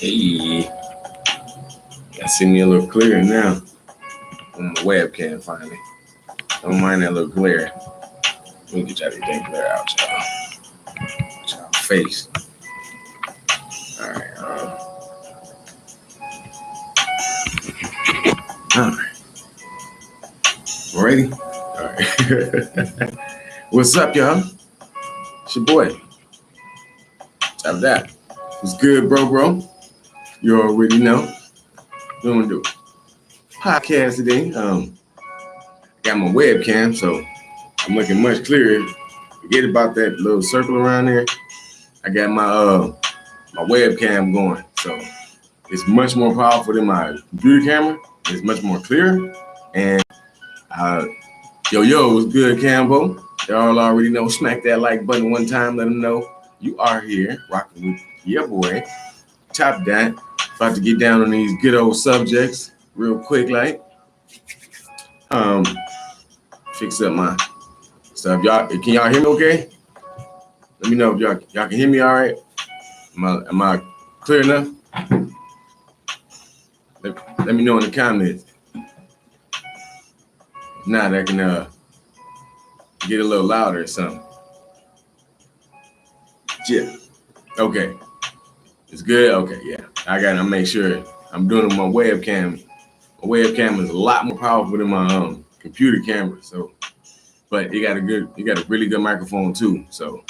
Hey, I see me a little clearer now on my webcam finally. Don't mind that little glare. Let me get y'all that glare out, y'all. Y'all face. All right. All right. Ready? All right. What's up, y'all? It's your boy. Tap that. What's good, bro? You already know. What I'm gonna do? Podcast today. Got my webcam, so I'm looking much clearer. Forget about that little circle around there. I got my webcam going, so it's much more powerful than my computer camera. It's much more clear. And yo, what's good, Cambo? Y'all already know. Smack that like button one time. Let them know you are here, rocking with your boy. Top that. About to get down on these good old subjects real quick, like. Fix up my stuff. Can y'all hear me okay? Let me know if y'all can hear me all right. Am I clear enough? Let me know in the comments. If not, I can get a little louder or something. Yeah. Okay. It's good? Okay, yeah. I gotta make sure I'm doing it with my webcam. My webcam is a lot more powerful than my computer camera. So, but it got a really good microphone too. So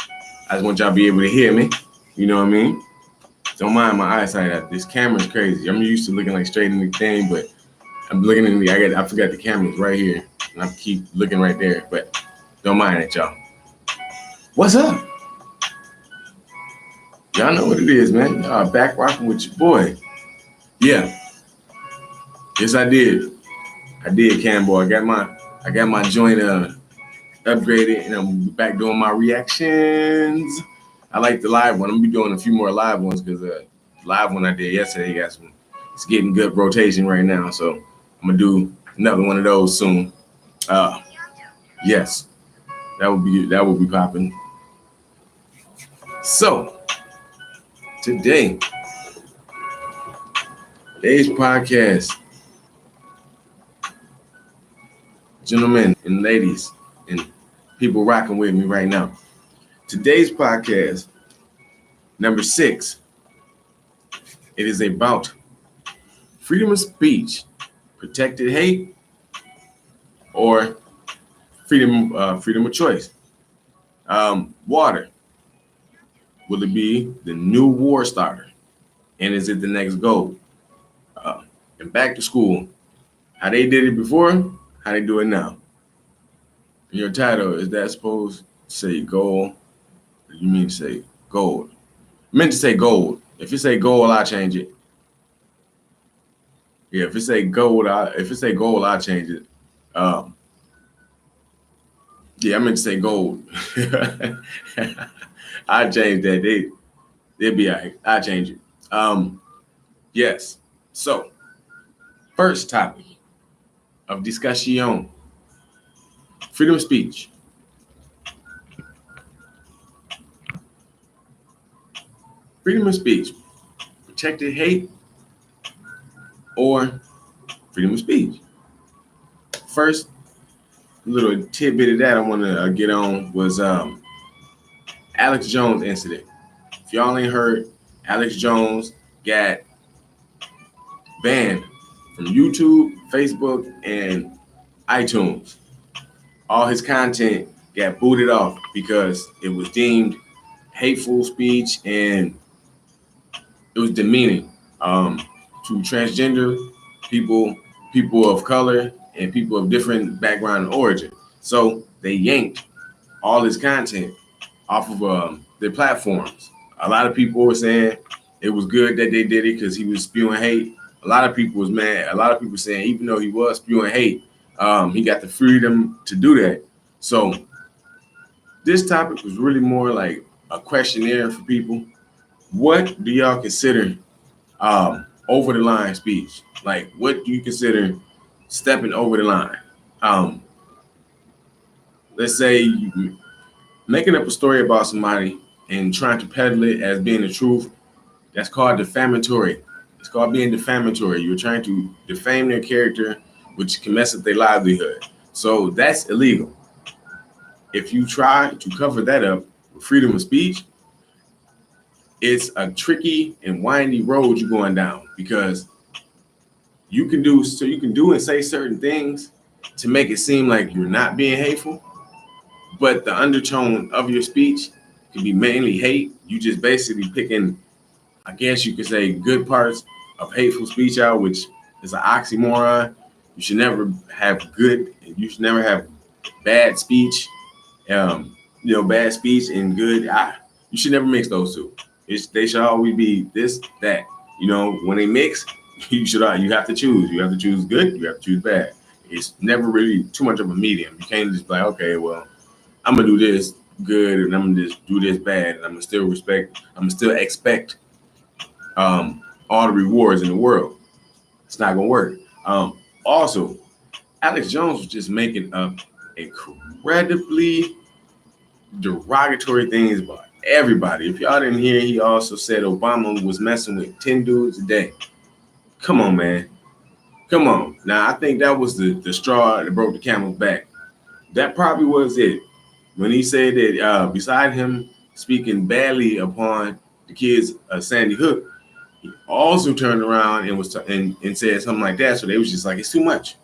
I just want y'all to be able to hear me. You know what I mean? Don't mind my eyesight. This camera's crazy. I'm used to looking like straight in the thing, but I'm looking in I forgot the camera's right here. And I keep looking right there, but don't mind it, y'all. What's up? Y'all know what it is, man. Y'all back rocking with your boy. Yeah. Yes, I did. Cambo. I got my joint upgraded, and I'm back doing my reactions. I like the live one. I'm gonna be doing a few more live ones because the live one I did yesterday it's getting good rotation right now. So I'm gonna do another one of those soon. Yes, that would be popping. So today's podcast, gentlemen and ladies and people rocking with me right now. Today's podcast, number 6, it is about freedom of speech, protected hate, or freedom of choice. Water. Will it be the new war starter? And is it the next goal? And back to school. How they did it before, how they do it now. And your title, is that supposed to say goal? Or you mean to say gold? I meant to say gold. If you say gold, I'll change it. Yeah, if it say gold, I'll change it. Yeah, I meant to say gold. I change that. They'll be all right. I change it. Yes. So, first topic of discussion: freedom of speech. Freedom of speech, protected hate, or freedom of speech. First little tidbit of that I want to get on was Alex Jones incident. If y'all ain't heard, Alex Jones got banned from YouTube, Facebook, and iTunes. All his content got booted off because it was deemed hateful speech and it was demeaning to transgender people, people of color, and people of different background and origin. So they yanked all his content off of their platforms. A lot of people were saying it was good that they did it because he was spewing hate. A lot of people was mad. A lot of people saying even though he was spewing hate, he got the freedom to do that. So this topic was really more like a questionnaire for people. What do y'all consider over the line speech? Like, what do you consider stepping over the line? Let's say making up a story about somebody and trying to peddle it as being the truth, That's called defamatory. It's called being defamatory. You're trying to defame their character, which can mess up their livelihood. So that's illegal. If you try to cover that up with freedom of speech, it's a tricky and windy road you're going down, because you can do and say certain things to make it seem like you're not being hateful, but the undertone of your speech can be mainly hate. You just basically picking, I guess you could say, good parts of hateful speech out, which is an oxymoron. You should never have good, you should never have bad speech. Bad speech and good. You should never mix those two. They should always be this, that. When they mix, you have to choose. You have to choose good. You have to choose bad. It's never really too much of a medium. You can't just be like, okay, well, I'm gonna do this good and I'm gonna just do this bad, and I'm gonna still expect all the rewards in the world. It's not gonna work. Also, Alex Jones was just making up incredibly derogatory things about everybody. If y'all didn't hear, he also said Obama was messing with 10 dudes a day. Come on, man. Come on. Now, I think that was the straw that broke the camel's back. That probably was it. When he said that beside him speaking badly upon the kids of Sandy Hook, he also turned around and and said something like that. So they was just like, it's too much.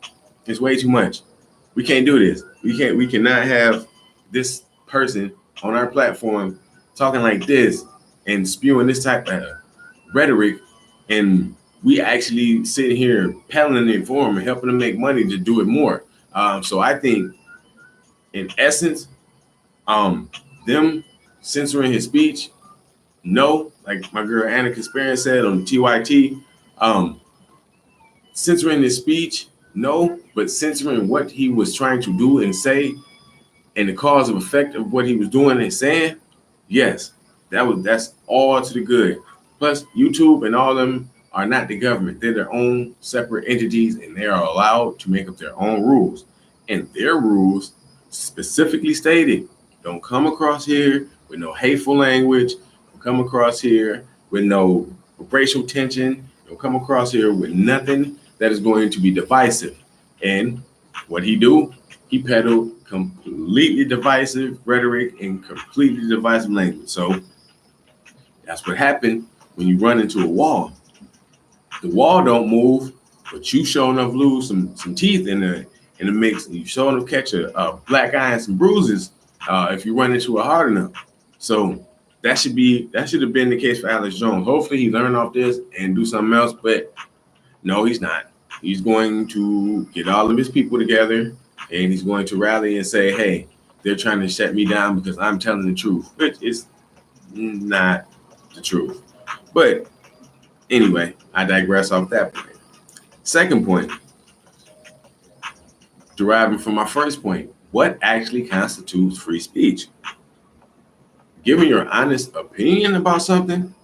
It's way too much. We can't do this. We cannot have this person on our platform talking like this and spewing this type of rhetoric, and we actually sitting here peddling it for them and helping them make money to do it more. So I think, in essence, them censoring his speech, no, like my girl Anna Conspiracy said on TYT, censoring his speech, no, but censoring what he was trying to do and say and the cause of effect of what he was doing and saying, yes, that's all to the good. Plus, YouTube and all of them are not the government. They're their own separate entities, and they are allowed to make up their own rules. And their rules specifically stated, don't come across here with no hateful language, don't come across here with no racial tension, don't come across here with nothing that is going to be divisive. And what he do? He peddled completely divisive rhetoric and completely divisive language. So that's what happened when you run into a wall. The wall don't move, but you sure enough lose some teeth in the mix, and you sure enough catch a black eye and some bruises if you run into it hard enough. So that should have been the case for Alex Jones. Hopefully he learned off this and do something else, but no, he's not. He's going to get all of his people together, and he's going to rally and say, hey, they're trying to shut me down because I'm telling the truth, which is not the truth. But anyway, I digress off that point. Second point, deriving from my first point, what actually constitutes free speech? Giving your honest opinion about something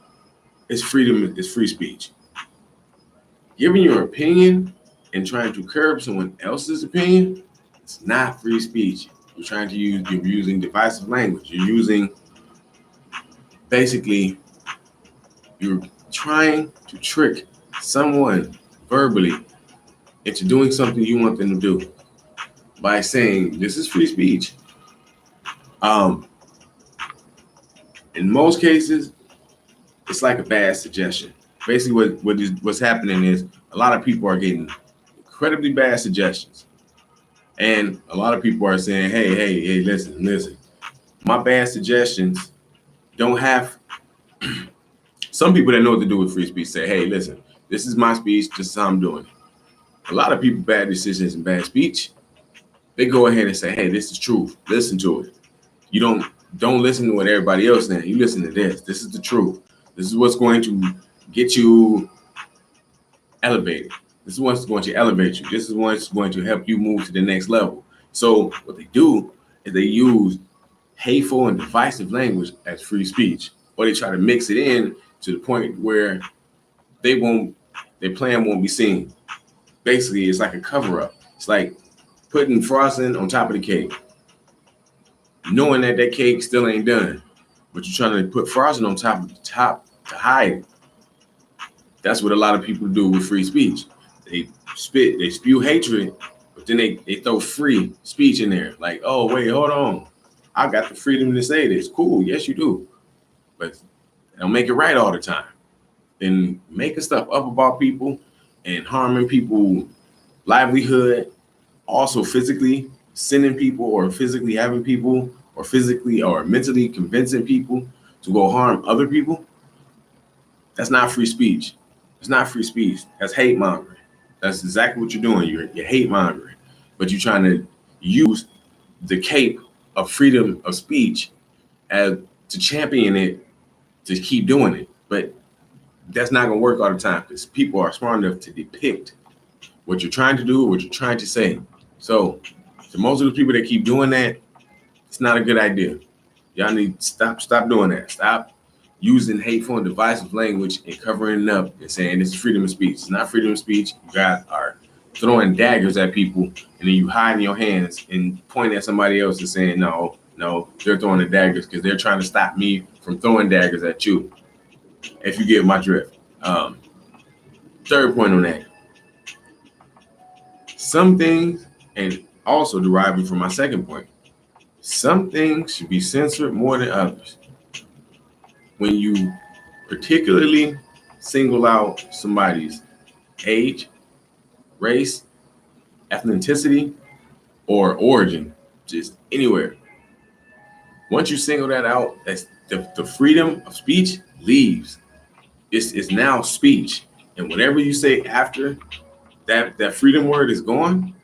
is freedom, is free speech. Giving your opinion and trying to curb someone else's opinion, it's not free speech. You're using divisive language. You're trying to trick someone verbally into doing something you want them to do by saying this is free speech. In most cases, it's like a bad suggestion. Basically, what's happening is a lot of people are getting incredibly bad suggestions, and a lot of people are saying, "Hey, listen. My bad suggestions don't have." Some people that know what to do with free speech say, "Hey, listen, this is my speech. This is how I'm doing it." A lot of people, bad decisions and bad speech, they go ahead and say, "Hey, this is truth. Listen to it. You don't listen to what everybody else saying. You listen to this. This is the truth. This is what's going to get you elevated. This is what's going to elevate you. This is what's going to help you move to the next level." So what they do is they use hateful and divisive language as free speech, or they try to mix it in to the point where their plan won't be seen. Basically, it's like a cover-up. It's like putting frosting on top of the cake, knowing that cake still ain't done, but you're trying to put frosting on top of the top to hide it. That's what a lot of people do with free speech. They spew hatred, but then they throw free speech in there. Like, oh, wait, hold on. I got the freedom to say this. Cool. Yes, you do. But don't make it right all the time. Then making stuff up about people and harming people's livelihood, also physically sending people or physically having people or physically or mentally convincing people to go harm other people. That's not free speech. It's not free speech. That's hate mongering. That's exactly what you're doing. You're hate mongering, but you're trying to use the cape of freedom of speech as to champion it to keep doing it. But that's not gonna work all the time because people are smart enough to depict what you're trying to do, what you're trying to say. So to most of the people that keep doing that, it's not a good idea. Y'all need to stop doing that. Stop using hateful and divisive language and covering it up and saying this is freedom of speech. It's not freedom of speech. You guys are throwing daggers at people and then you hide in your hands and point at somebody else and saying, no, they're throwing the daggers because they're trying to stop me from throwing daggers at you. If you get my drift. Third point on that. Some things, and also deriving from my second point, some things should be censored more than others. When you particularly single out somebody's age, race, ethnicity, or origin, just anywhere. Once you single that out, that's the freedom of speech leaves. It's now speech. And whatever you say after that freedom word is gone,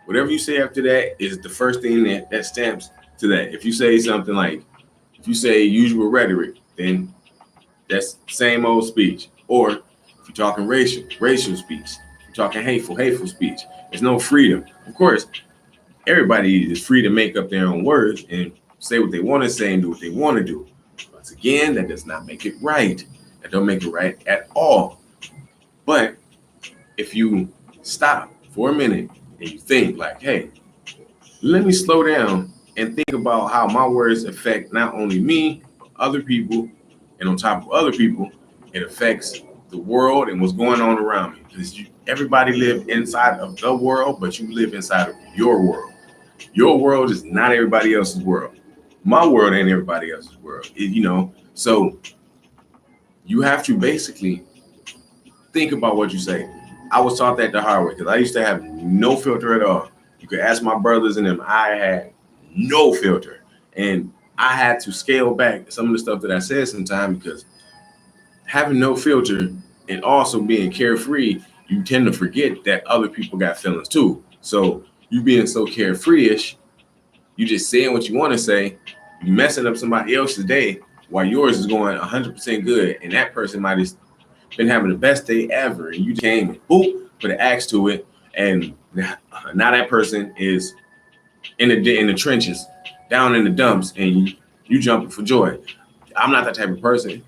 whatever you say after that is the first thing that stamps to that. If you say something like, if you say usual rhetoric, then that's same old speech. Or if you're talking racial speech. If you're talking hateful speech. There's no freedom. Of course, everybody is free to make up their own words and say what they want to say and do what they want to do. Once again, that does not make it right. That don't make it right at all. But if you stop for a minute and you think like, hey, let me slow down and think about how my words affect not only me, but other people, and on top of other people, it affects the world and what's going on around me. Because everybody live inside of the world, but you live inside of your world. Your world is not everybody else's world. My world ain't everybody else's world. So you have to basically think about what you say. I was taught that the hard way because I used to have no filter at all. You could ask my brothers and them, I had no filter. And I had to scale back some of the stuff that I said sometimes because having no filter and also being carefree, you tend to forget that other people got feelings too. So you being so carefree-ish, you just saying what you want to say, you messing up somebody else's day while yours is going 100% good. And that person might have been having the best day ever. And you came and boop, put an axe to it. And now that person is in the trenches, down in the dumps, and you jumping for joy. I'm not that type of person.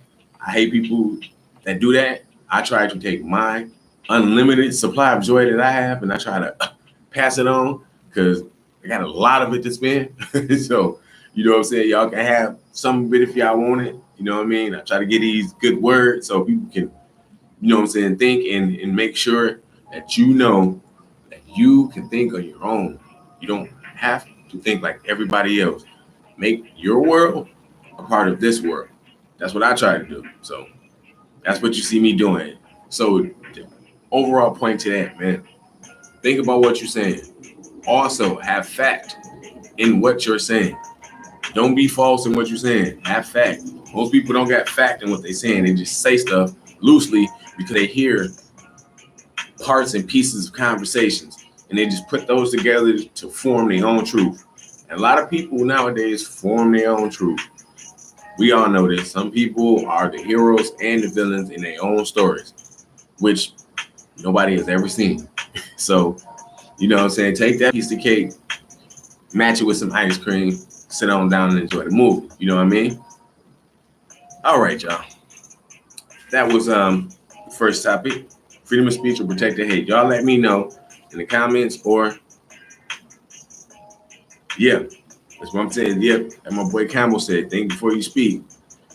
I hate people that do that. I try to take my unlimited supply of joy that I have and I try to pass it on because I got a lot of it to spend. So, you know what I'm saying? Y'all can have some of it if y'all want it. You know what I mean? I try to get these good words so people can, you know what I'm saying, think and make sure that you know that you can think on your own. You don't have to think like everybody else. Make your world a part of this world. That's what I try to do. So that's what you see me doing. So the overall point to that, man, think about what you're saying. Also have fact in what you're saying. Don't be false in what you're saying. Have fact. Most people don't got fact in what they're saying. They just say stuff loosely because they hear parts and pieces of conversations and they just put those together to form their own truth. And a lot of people nowadays form their own truth. We all know this. Some people are the heroes and the villains in their own stories, which nobody has ever seen. So, you know what I'm saying? Take that piece of cake, match it with some ice cream, sit on down and enjoy the movie. You know what I mean? All right, y'all. That was the first topic. Freedom of speech or protected hate. Y'all let me know in the comments or that's what I'm saying. And my boy Campbell said, think before you speak.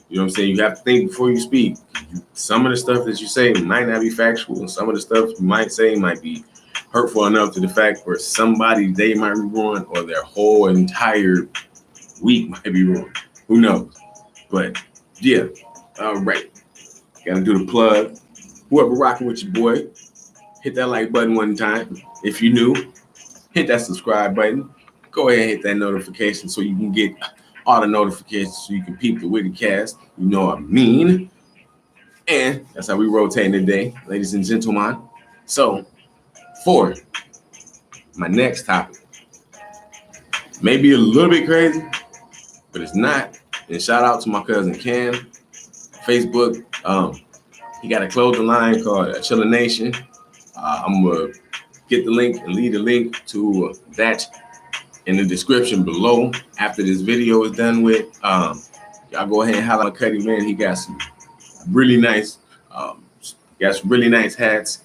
You know what I'm saying? You have to think before you speak. Some of the stuff that you say might not be factual, and some of the stuff you might say might be hurtful enough to the fact where somebody they might be ruined or their whole entire week might be ruined. Who knows? But yeah, all right. Gotta do the plug. Whoever rocking with your boy, hit that like button one time. If you new, hit that subscribe button. Go ahead and hit that notification so you can get all the notifications so you can peep the WhittyCast. You know what I mean? And that's how we rotating today, ladies and gentlemen. So, for my next topic, maybe a little bit crazy, but it's not. And shout out to my cousin Cam, Facebook. He got a clothing line called Chillin' Nation. I'm gonna get the link and leave the link to that in the description below after this video is done with. Y'all go ahead and holler on Cuddy, man. He got some really nice, hats.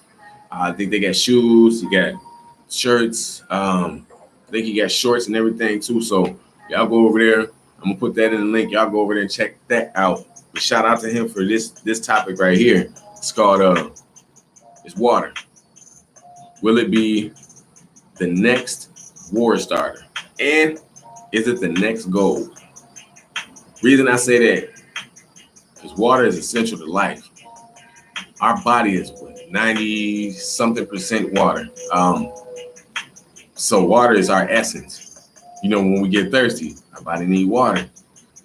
I think they got shoes. He got shirts. I think he got shorts and everything too. So y'all go over there. I'm gonna put that in the link. Y'all go over there and check that out. But shout out to him for this topic right here. It's called it's water. Will it be the next war starter? And is it the next goal? Reason I say that is water is essential to life. Our body is 90-something% water. So water is our essence. You know, when we get thirsty, our body need water.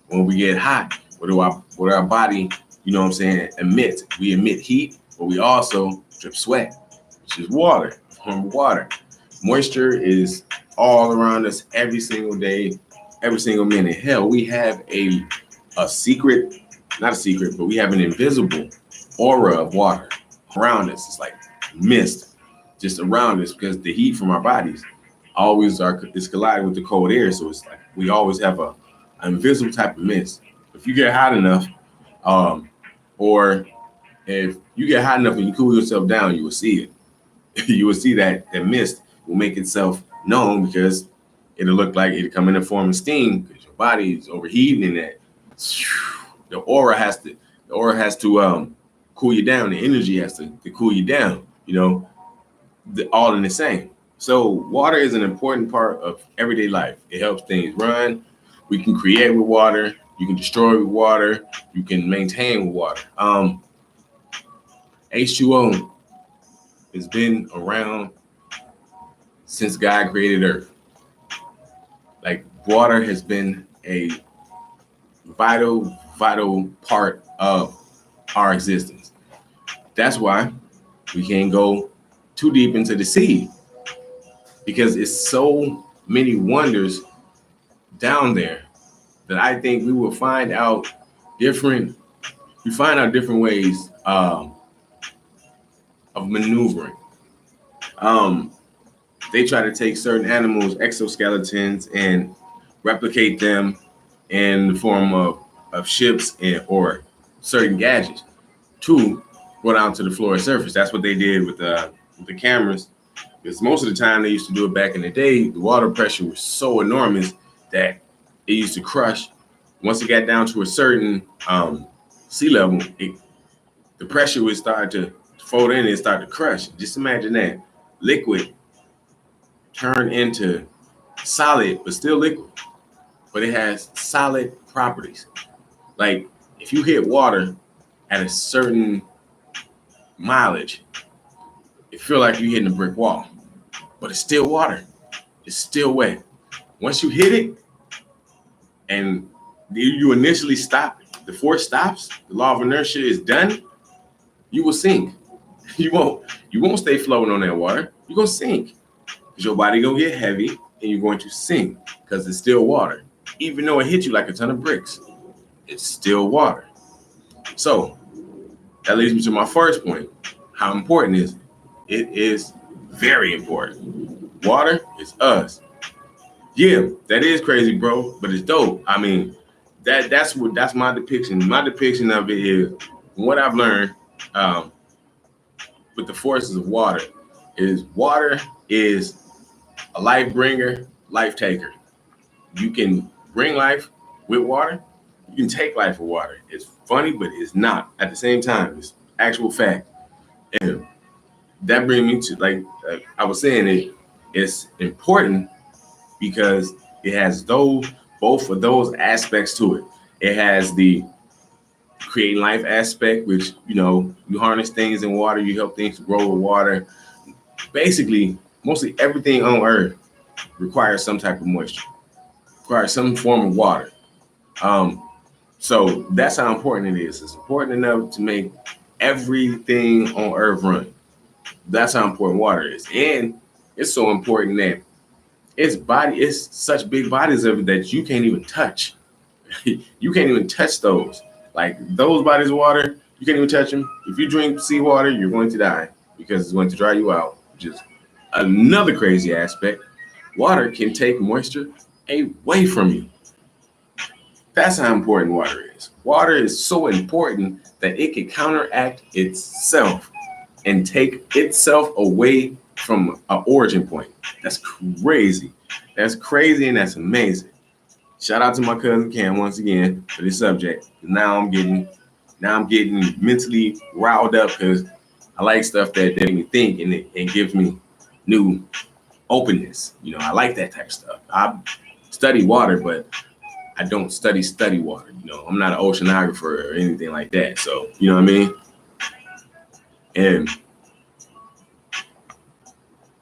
When we get hot, what do our body, you know what I'm saying, emit? We emit heat, but we also drip sweat, which is water, a form of water. Moisture is all around us every single day, every single minute. Hell, we have a secret, not a secret, but we have an invisible aura of water around us. It's like mist just around us because the heat from our bodies always is colliding with the cold air. So it's like we always have an invisible type of mist. If you get hot enough, or if you get hot enough and you cool yourself down, you will see it. You will see that mist will make itself known because it'll look like it'll come in the form of steam because your body is overheating and that the aura has to cool you down. The energy has to cool you down, you know, all in the same. So water is an important part of everyday life. It helps things run. We can create with water. You can destroy with water. You can maintain with water. H2O has been around since God created Earth. Like water has been a vital part of our existence. That's why we can't go too deep into the sea because it's so many wonders down there that I think we will find out different ways of maneuvering. They try to take certain animals' exoskeletons and replicate them in the form of ships or certain gadgets to go down to the floor surface. That's what they did with the cameras. Because most of the time they used to do it back in the day, the water pressure was so enormous that it used to crush. Once it got down to a certain sea level, the pressure would start to fold in and start to crush. Just imagine that liquid turn into solid, but still liquid, but it has solid properties. Like if you hit water at a certain mileage, it feel like you're hitting a brick wall, but it's still water. It's still wet. Once you hit it and you initially stop, the force stops, the law of inertia is done, you will sink. You won't stay floating on that water. You're gonna sink. Because your body gonna get heavy and you're going to sink because it's still water. Even though it hit you like a ton of bricks, it's still water. So that leads me to my first point. How important is it? It is very important. Water is us. Yeah, that is crazy, bro, but it's dope. I mean, that's my depiction. My depiction of it is what I've learned with the forces of water is a life bringer, life taker. You can bring life with water, You can take life for water. It's funny, but it's not at the same time. It's actual fact. And that brings me to I was saying it's important because it has both of those aspects to it. It has the creating life aspect, which you harness things in water, you help things to grow with water. Basically, mostly everything on Earth requires some type of moisture, requires some form of water. So that's how important it is. It's important enough to make everything on Earth run. That's how important water is, and it's so important that it's such big bodies of it that you can't even touch. You can't even touch those. Like those bodies of water, you can't even touch them. If you drink seawater, you're going to die because it's going to dry you out. Which is another crazy aspect. Water can take moisture away from you. That's how important water is. Water is so important that it can counteract itself and take itself away from an origin point. That's crazy. That's crazy and that's amazing. Shout out to my cousin Cam once again for this subject. Now I'm getting mentally riled up because I like stuff that makes me think and it gives me new openness. I like that type of stuff. I study water, but I don't study water. I'm not an oceanographer or anything like that. So, you know what I mean? And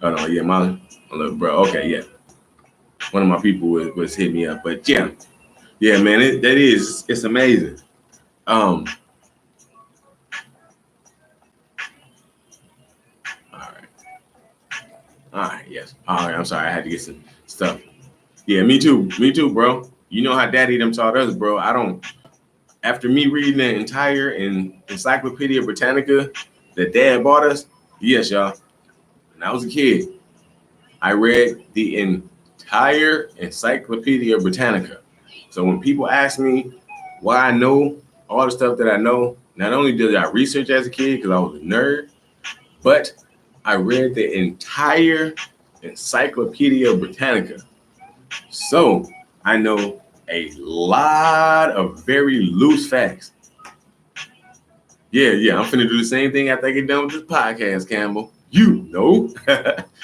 oh no, yeah, my little bro. Okay, yeah. One of my people was hitting me up, but yeah, man, it's amazing. All right, yes. All right, I'm sorry, I had to get some stuff. Yeah, me too, bro. You know how Daddy them taught us, bro. After me reading the entire Encyclopedia Britannica that Dad bought us, yes, y'all. When I was a kid, I read the entire Encyclopedia Britannica. So when people ask me why I know all the stuff that I know, not only did I research as a kid because I was a nerd, but I read the entire Encyclopedia Britannica. So I know a lot of very loose facts. Yeah, I'm finna do the same thing after I get done with this podcast, Campbell.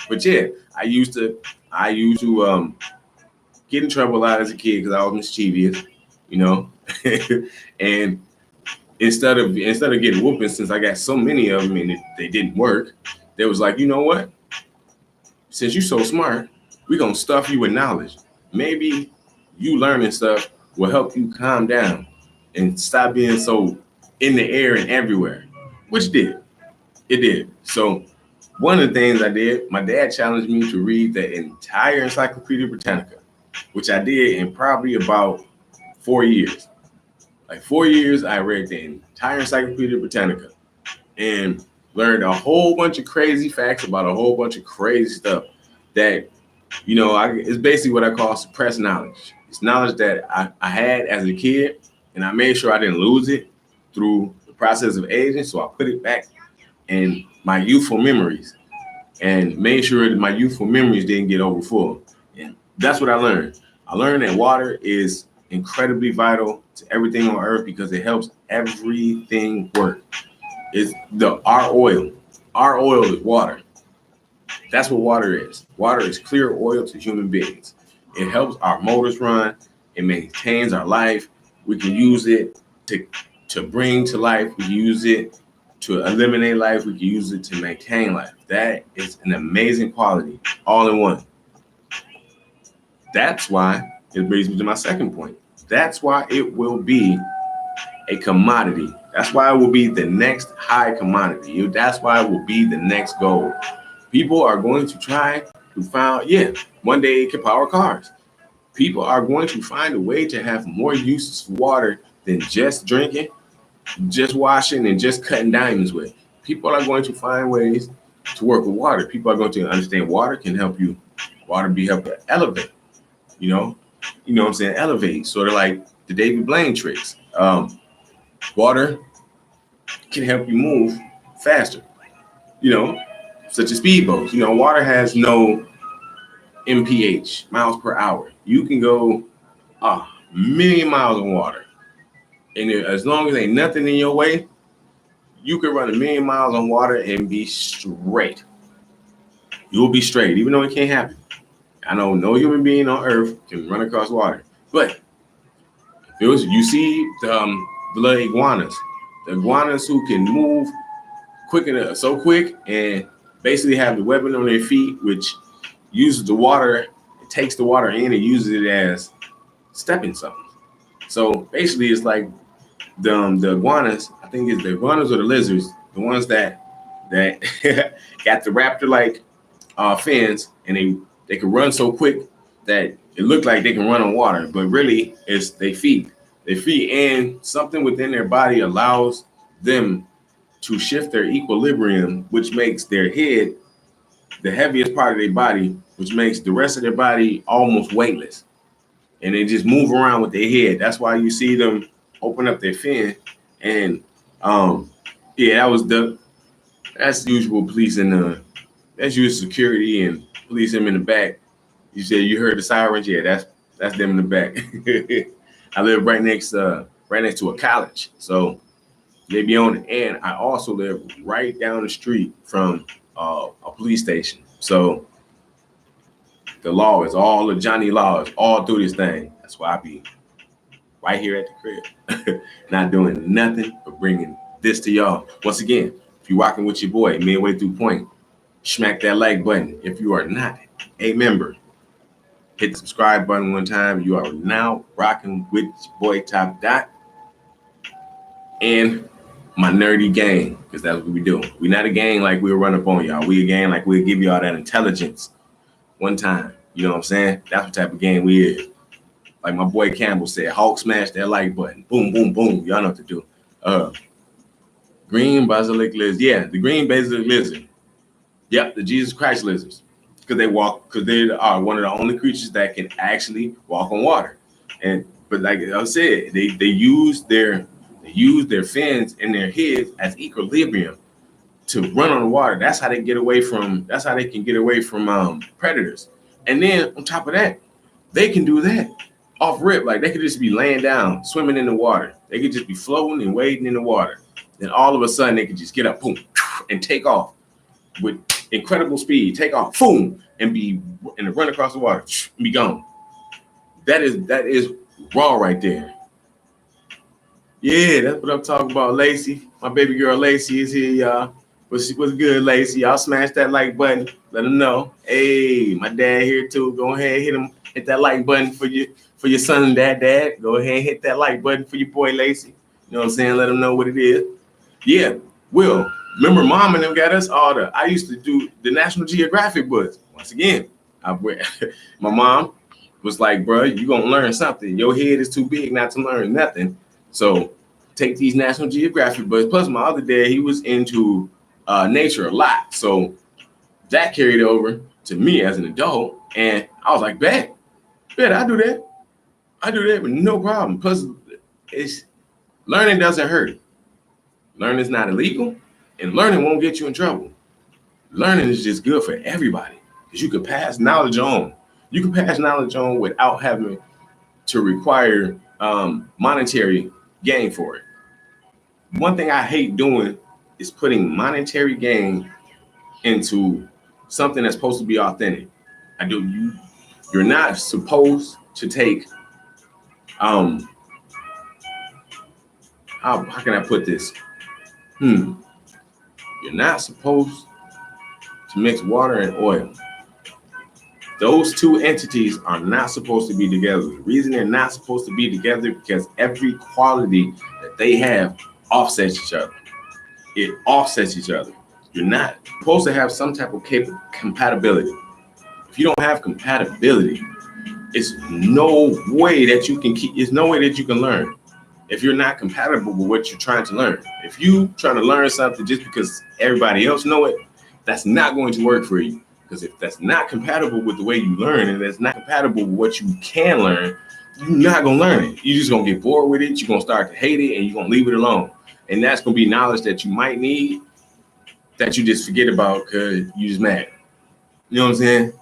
But yeah, I used to get in trouble a lot as a kid because I was mischievous, and instead of getting whooping, since I got so many of them and they didn't work, they was like, you know what? Since you're so smart, we're gonna stuff you with knowledge. Maybe you learning stuff will help you calm down and stop being so in the air and everywhere, which it did. So one of the things I did, my dad challenged me to read the entire Encyclopedia Britannica, which I did in probably about 4 years. Like 4 years, I read the entire Encyclopedia Britannica and learned a whole bunch of crazy facts about a whole bunch of crazy stuff that, it's basically what I call suppressed knowledge. It's knowledge that I had as a kid, and I made sure I didn't lose it through the process of aging. So I put it back in my youthful memories and made sure that my youthful memories didn't get overfull. And that's what I learned. I learned that water is incredibly vital to everything on Earth because it helps everything work. It's our oil. Our oil is water. That's what water is. Water is clear oil to human beings. It helps our motors run. It maintains our life. We can use it to bring to life. We can use it to eliminate life. We can use it to maintain life. That is an amazing quality, all in one. That's why it brings me to my second point. That's why it will be a commodity. That's why it will be the next high commodity. That's why it will be the next gold. People are going to try to find, one day it can power cars. People are going to find a way to have more uses for water than just drinking, just washing, and just cutting diamonds with. People are going to find ways to work with water. People are going to understand water can help you. Water be help to elevate. You know what I'm saying? Elevate, sort of like the David Blaine tricks. Water can help you move faster, such as speedboats. Water has no mph, miles per hour. You can go a million miles in water And as long as ain't nothing in your way, you can run 1,000,000 miles on water and be straight. You'll be straight, even though it can't happen. I know no human being on earth can run across water. But it was, you see the little iguanas, the iguanas who can move quick enough, so quick, and basically have the weapon on their feet, which uses the water, it takes the water in and uses it as stepping stones. So basically, it's like the iguanas. I think it's the iguanas or the lizards, the ones that got the raptor like fins, and they can run so quick that it looked like they can run on water, but really it's they feet. They feet, and something within their body allows them to shift their equilibrium, which makes their head the heaviest part of their body, which makes the rest of their body almost weightless. And they just move around with their head. That's why you see them open up their fin. And yeah, that's usual police and that's usual security and police them in the back. You said you heard the sirens, yeah, that's them in the back. I live right next to a college, so they be on it. And I also live right down the street from a police station. So the law is all the Johnny laws all through this thing. That's why I be right here at the crib, not doing nothing but bringing this to y'all. Once again, if you're rocking with your boy midway through point, smack that like button. If you are not a member, hit the subscribe button one time. You are now rocking with your boy Top Dot and my nerdy gang, because that's what we do. We not a gang like we'll run up on y'all. We a gang like we'll give y'all that intelligence one time. You know what I'm saying? That's what type of gang we is. Like my boy Campbell said, Hulk smash that like button. Boom, boom, boom. Y'all know what to do. Green basilic lizard. Yeah, the green basilic lizard. Yep, the Jesus Christ lizards. Because they are one of the only creatures that can actually walk on water. But like I said, they use their fins and their heads as equilibrium to run on the water. That's how they can get away from predators. And then on top of that, they can do that off rip. Like they could just be laying down, swimming in the water. They could just be floating and wading in the water. Then all of a sudden they could just get up, boom, and take off with incredible speed. Take off, boom, and run across the water, and be gone. That is raw right there. Yeah, that's what I'm talking about, Lacey. My baby girl Lacey is here, y'all. What's good, Lacey? Y'all smash that like button. Let them know. Hey, my dad here too. Go ahead, hit that like button for your son and dad. Go ahead and hit that like button for your boy Lacey. You know what I'm saying? Let them know what it is. Yeah, Will. Remember, Mom and them got us all I used to do the National Geographic books. Once again, my mom was like, bro, you gonna learn something. Your head is too big not to learn nothing. So take these National Geographic books. Plus, my other dad, he was into nature a lot. So that carried over to me as an adult. And I was like, bet, I do that. I do that with no problem. Plus, learning doesn't hurt. Learning is not illegal, and learning won't get you in trouble. Learning is just good for everybody because you can pass knowledge on. You can pass knowledge on without having to require monetary gain for it. One thing I hate doing is putting monetary gain into something that's supposed to be authentic. You're not supposed to take how can I put this? You're not supposed to mix water and oil. Those two entities are not supposed to be together. The reason they're not supposed to be together because every quality that they have offsets each other. It offsets each other. You're not supposed to have some type of compatibility. If you don't have compatibility, it's no way that you can learn. If you're not compatible with what you're trying to learn. If you trying to learn something just because everybody else know it, that's not going to work for you. Because if that's not compatible with the way you learn and that's not compatible with what you can learn, you're not going to learn it. You're just going to get bored with it. You're going to start to hate it and you're going to leave it alone. And that's going to be knowledge that you might need that you just forget about because you just mad. You know what I'm saying?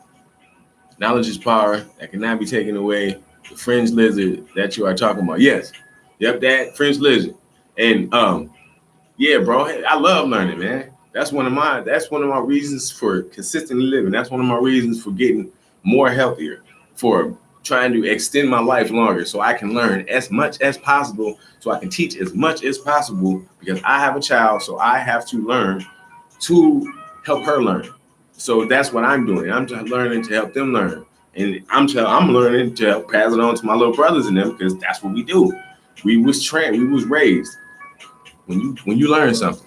Knowledge is power that cannot be taken away. The fringe lizard that you are talking about. Yes. Yep, that French lizard. And yeah, bro, I love learning, man. That's one of my reasons for consistently living. That's one of my reasons for getting more healthier, for trying to extend my life longer so I can learn as much as possible, so I can teach as much as possible, because I have a child, so I have to learn to help her learn. So that's what I'm doing. I'm just learning to help them learn. And I'm learning to help pass it on to my little brothers and them, because that's what we do. We was trained, we was raised. When you learn something,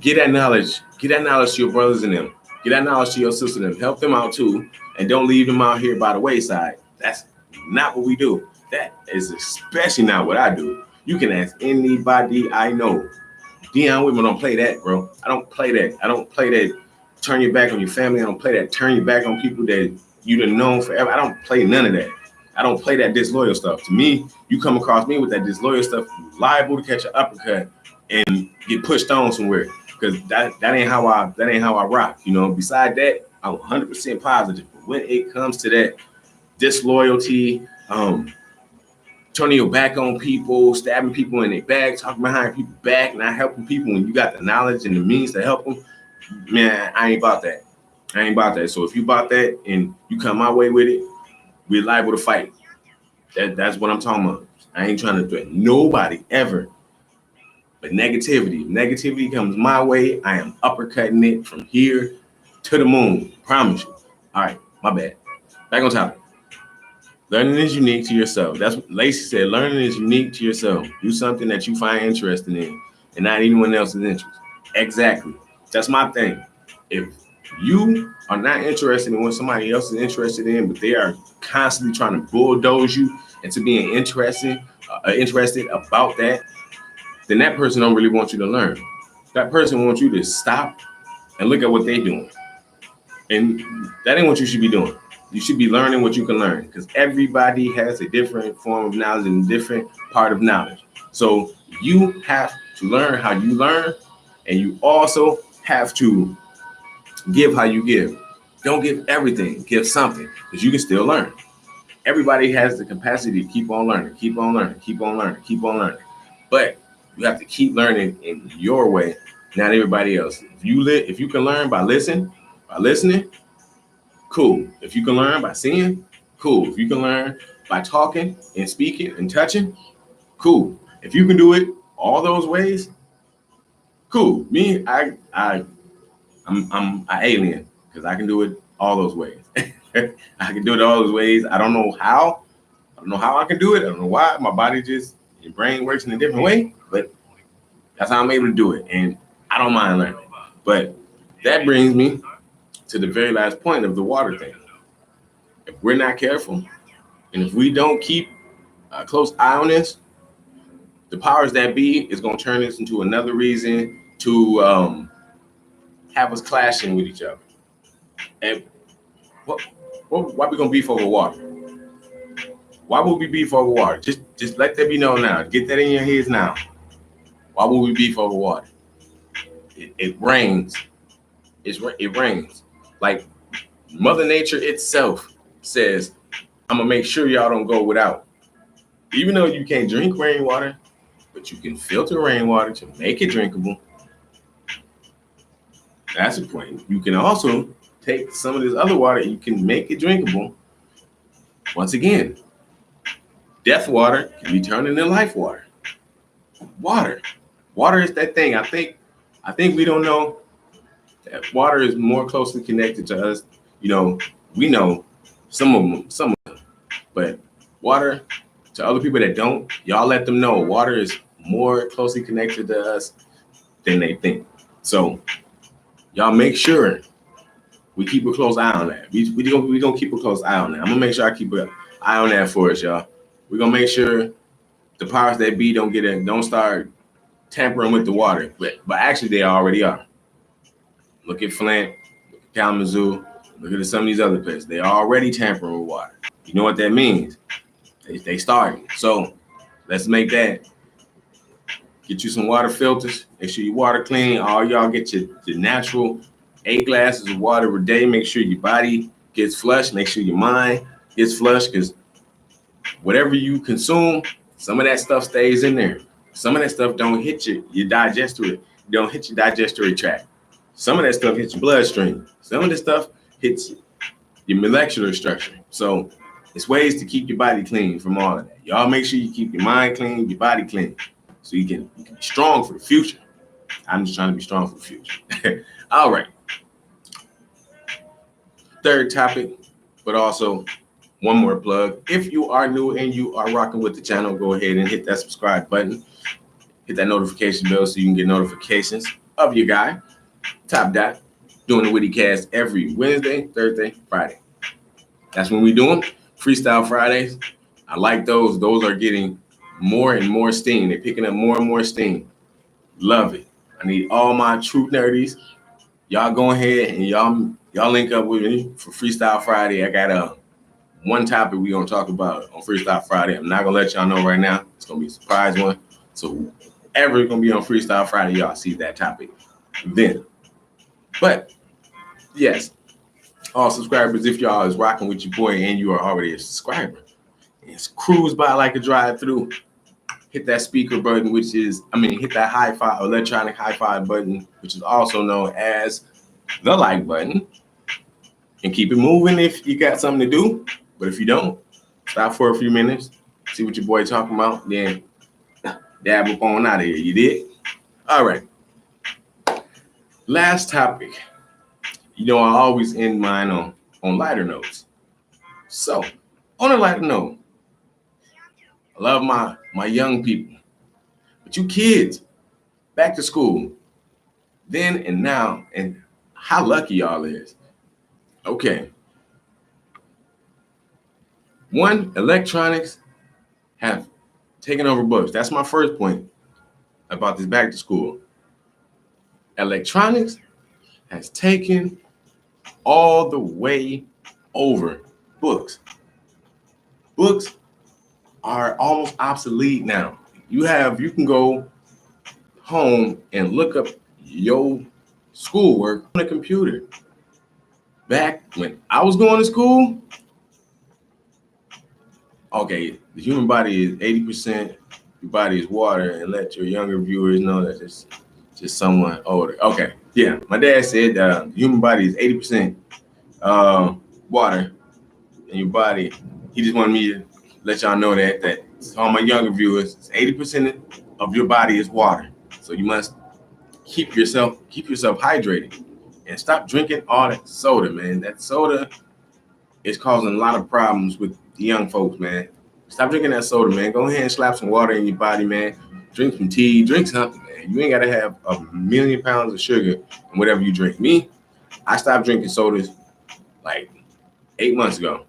get that knowledge to your brothers and them. Get that knowledge to your sister and them. Help them out too. And don't leave them out here by the wayside. That's not what we do. That is especially not what I do. You can ask anybody I know. Dion Whitman don't play that, bro. I don't play that. I don't play that turn your back on your family. I don't play that turn your back on people that you done known forever. I don't play none of that. I don't play that disloyal stuff. To me, you come across me with that disloyal stuff, you're liable to catch an uppercut and get pushed on somewhere. Because that ain't how I rock. You know, beside that, I'm 100% positive. But when it comes to that disloyalty, turning your back on people, stabbing people in their back, talking behind people's back, not helping people when you got the knowledge and the means to help them, man, I ain't about that. I ain't about that. So if you about that and you come my way with it, we're liable to fight. That's what I'm talking about. I ain't trying to threaten nobody ever. But negativity comes my way, I am uppercutting it from here to the moon. Promise you. All right, my bad. Back on topic. Learning is unique to yourself. That's what Lacey said. Learning is unique to yourself. Do something that you find interesting in and not anyone else's interest. Exactly. That's my thing. If you are not interested in what somebody else is interested in, but they are constantly trying to bulldoze you into being interested about that, then that person don't really want you to learn. That person wants you to stop and look at what they're doing. And that ain't what you should be doing. You should be learning what you can learn, because everybody has a different form of knowledge and a different part of knowledge. So you have to learn how you learn, and you also have to give how you give. Don't give everything, give something, because you can still learn. Everybody has the capacity to keep on learning, keep on learning, keep on learning, keep on learning. But you have to keep learning in your way, not everybody else. If you can learn by listening, cool. If you can learn by seeing, cool. If you can learn by talking and speaking and touching, cool. If you can do it all those ways, cool. Me, I'm an alien, because I can do it all those ways. I can do it all those ways. I don't know how. I don't know how I can do it. I don't know why. My body your brain works in a different way, but that's how I'm able to do it. And I don't mind learning. But that brings me to the very last point of the water thing. If we're not careful, and if we don't keep a close eye on this, the powers that be is going to turn this into another reason to have us clashing with each other. And why we going to beef over water? Why would we beef over water? Just let that be known now. Get that in your heads now. Why would we beef over water? It rains. It rains. Like Mother Nature itself says, I'm gonna make sure y'all don't go without. Even though you can't drink rainwater, but you can filter rainwater to make it drinkable. That's the point. You can also take some of this other water, you can make it drinkable. Once again, death water can be turned into life water. Water is that thing. I think we don't know that water is more closely connected to us. You know, we know some of them, but water, to other people that don't, y'all let them know water is more closely connected to us than they think. So y'all make sure we keep a close eye on that. We gonna keep a close eye on that. I'm gonna make sure I keep an eye on that for us, y'all. We're gonna make sure the powers that be don't start tampering with the water, but actually they already are. Look at Flint, look at Kalamazoo, look at some of these other places. They already tampering with water. You know what that means? They starting. So let's make that. Get you some water filters. Make sure your water clean. All y'all get your natural 8 glasses of water a day. Make sure your body gets flushed. Make sure your mind gets flushed, because whatever you consume Some of that stuff stays in there. Some of that stuff don't hit your digestive, don't hit your digestive tract. Some of that stuff hits your bloodstream. Some of the stuff hits your molecular structure. So it's ways to keep your body clean from all of that. Y'all make sure you keep your mind clean, your body clean, so you can be strong for the future. I'm just trying to be strong for the future. All right. Third topic, but also one more plug. If you are new and you are rocking with the channel, go ahead and hit that subscribe button. Hit that notification bell so you can get notifications of your guy, Top Dot, doing the WhittyCast every Wednesday, Thursday, Friday. That's when we do them. Freestyle Fridays. I like those. Those are getting more and more steam. They're picking up more and more steam. Love it. I need all my true nerdies. Y'all go ahead and y'all link up with me for Freestyle Friday. I got one topic we're gonna talk about on Freestyle Friday. I'm not gonna let y'all know right now. It's gonna be a surprise one. So whoever is gonna be on Freestyle Friday, y'all see that topic then. But yes, all subscribers, if y'all is rocking with your boy and you are already a subscriber, it's cruise by like a drive-through. Hit that speaker button, hit that high-five, electronic high-five button, which is also known as the like button, and keep it moving if you got something to do. But if you don't, stop for a few minutes, see what your boy talking about, then dab up on out of here. You did? All right. Last topic. I always end mine on lighter notes. So, on a lighter note, I love my young people. But you kids, back to school, then and now, and how lucky y'all is. Okay. One, electronics have taken over books. That's my first point about this back to school. Electronics has taken all the way over books. Books are almost obsolete now. You can go home and look up your schoolwork on a computer. Back when I was going to school, okay, the human body is 80%, your body is water, and let your younger viewers know that it's just someone older. Okay, yeah, my dad said the human body is 80% water, and your body, he just wanted me to let y'all know that all my younger viewers, 80% of your body is water. So you must keep yourself hydrated and stop drinking all that soda, man. That soda is causing a lot of problems with the young folks, man. Stop drinking that soda, man. Go ahead and slap some water in your body, man. Drink some tea, drink something, man. You ain't got to have 1,000,000 pounds of sugar in whatever you drink. Me, I stopped drinking sodas like 8 months ago.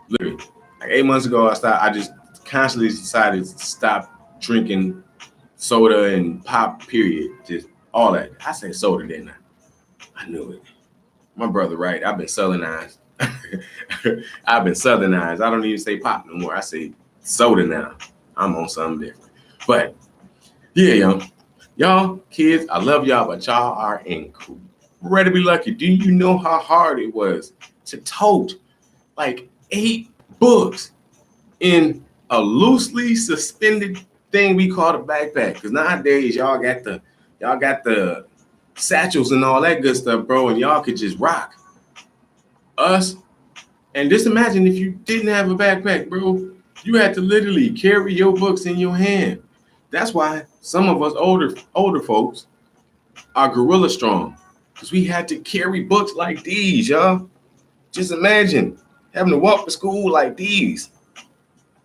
Literally, like 8 months ago, I just constantly decided to stop drinking soda and pop, period. Just all that. I said soda, didn't I? I knew it. My brother, right? I've been Southernized. I don't even say pop no more. I say soda now. I'm on something different. But yeah, y'all kids, I love y'all, but y'all are incredibly lucky. Do you know how hard it was to tote like 8 books in a loosely suspended thing we call a backpack? Because nowadays y'all got the satchels and all that good stuff, bro, and y'all could just rock us. And just imagine if you didn't have a backpack, bro. You had to literally carry your books in your hand. That's why some of us older folks are gorilla strong, because we had to carry books like these, y'all. Just imagine having to walk to school like these.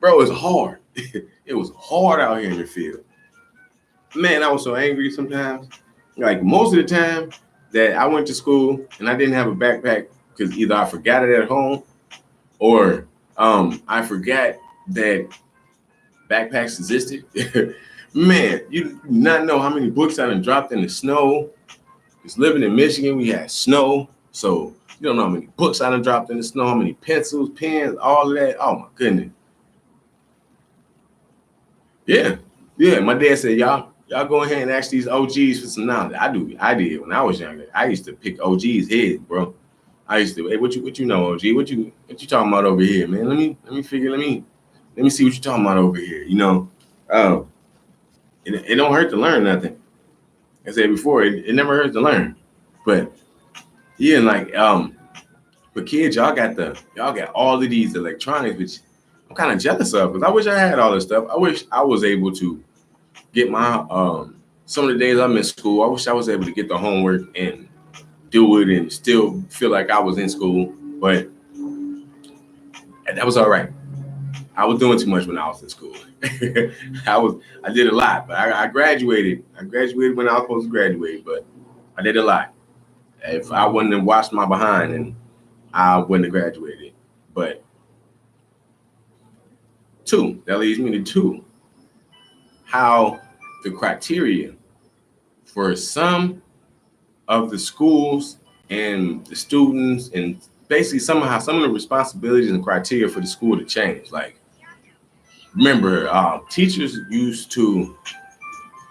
Bro, it's hard. It was hard out here in the field. Man, I was so angry sometimes. Like most of the time that I went to school and I didn't have a backpack because either I forgot it at home or I forgot that backpacks existed. Man, you do not know how many books I done dropped in the snow. Because living in Michigan, we had snow. So you don't know how many books I done dropped in the snow, how many pencils, pens, all of that. Oh my goodness. Yeah. My dad said, y'all go ahead and ask these OGs for some knowledge. I did when I was younger. I used to pick OGs' heads, bro. I used to, hey, what you know, OG? What you talking about over here, man? Let me Let me see what you're talking about over here. Uh, it don't hurt to learn nothing. I said before, it never hurts to learn. But yeah, like but kids, y'all got all of these electronics, which I'm kind of jealous of because I wish I had all this stuff. I wish I was able to get my some of the days I'm in school. I wish I was able to get the homework and do it and still feel like I was in school. But that was all right. I was doing too much when I was in school. I did a lot, but I graduated. I graduated when I was supposed to graduate, but I did a lot. If I wouldn't have washed my behind, and I wouldn't have graduated. But that leads me to two, how the criteria for some of the schools and the students and basically somehow some of the responsibilities and criteria for the school to change. Like, remember, teachers used to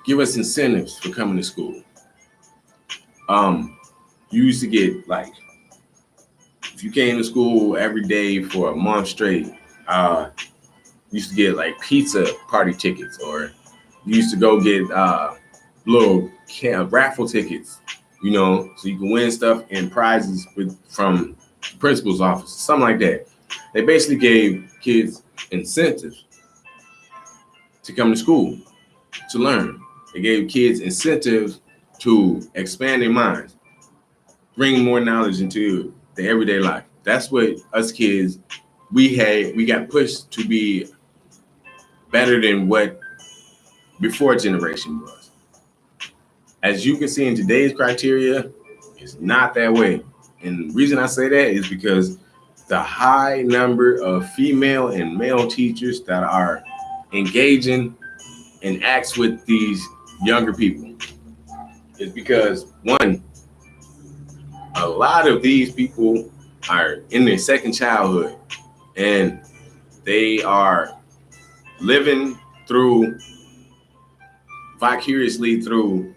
give us incentives for coming to school. You used to get like, if you came to school every day for a month straight, you used to get like pizza party tickets, or you used to go get little raffle tickets, so you can win stuff and prizes from the principal's office, something like that. They basically gave kids incentives to come to school to learn. They gave kids incentives to expand their minds, bring more knowledge into the everyday life. That's what us kids, we got pushed to be better than what before generation was. As you can see in today's criteria, it's not that way. And the reason I say that is because the high number of female and male teachers that are engaging and acts with these younger people is because, one, a lot of these people are in their second childhood and they are living vicariously through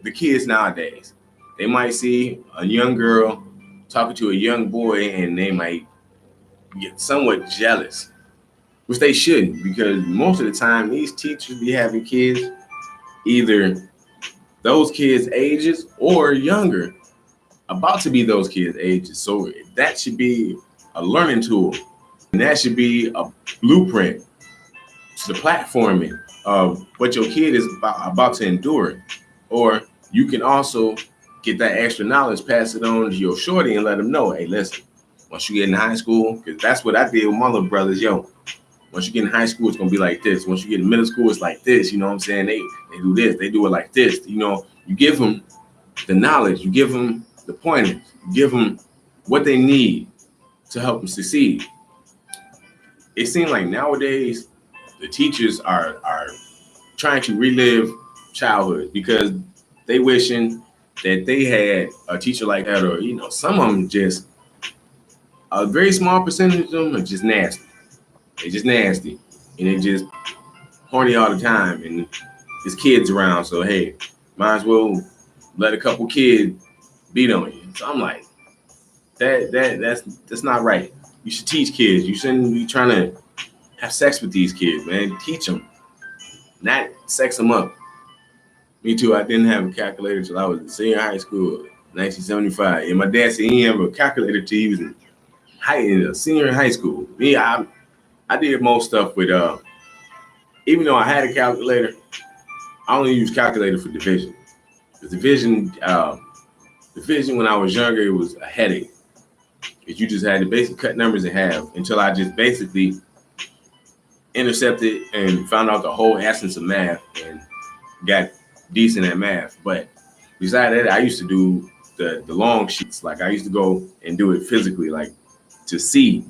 the kids nowadays. They might see a young girl talking to a young boy and they might get somewhat jealous, which they shouldn't, because most of the time these teachers be having kids either those kids' ages or younger, about to be those kids' ages. So that should be a learning tool, and that should be a blueprint to the platforming of what your kid is about to endure. Or you can also get that extra knowledge, pass it on to your shorty and let them know, hey, listen, once you get in high school, because that's what I did with my little brothers, once you get in high school, it's going to be like this. Once you get in middle school, it's like this. You know what I'm saying? They do this. They do it like this. You give them the knowledge. You give them the pointers. You give them what they need to help them succeed. It seems like nowadays the teachers are trying to relive childhood because they wishing that they had a teacher like that, or some of them, just a very small percentage of them are just nasty. They're just nasty and they just horny all the time, and there's kids around, so hey, might as well let a couple kids beat on you. So I'm like, that's not right. You should teach kids. You shouldn't be trying to have sex with these kids, man. Teach them, not sex them up. Me too. I didn't have a calculator until I was in senior high school, 1975. And my dad said he didn't have a calculator till he was in senior high school. Me, I did most stuff with even though I had a calculator, I only used calculator for division. The division when I was younger, it was a headache. Because you just had to basically cut numbers in half until I just basically intercepted and found out the whole essence of math and got decent at math. But besides that, I used to do the long sheets. Like I used to go and do it physically, like to see,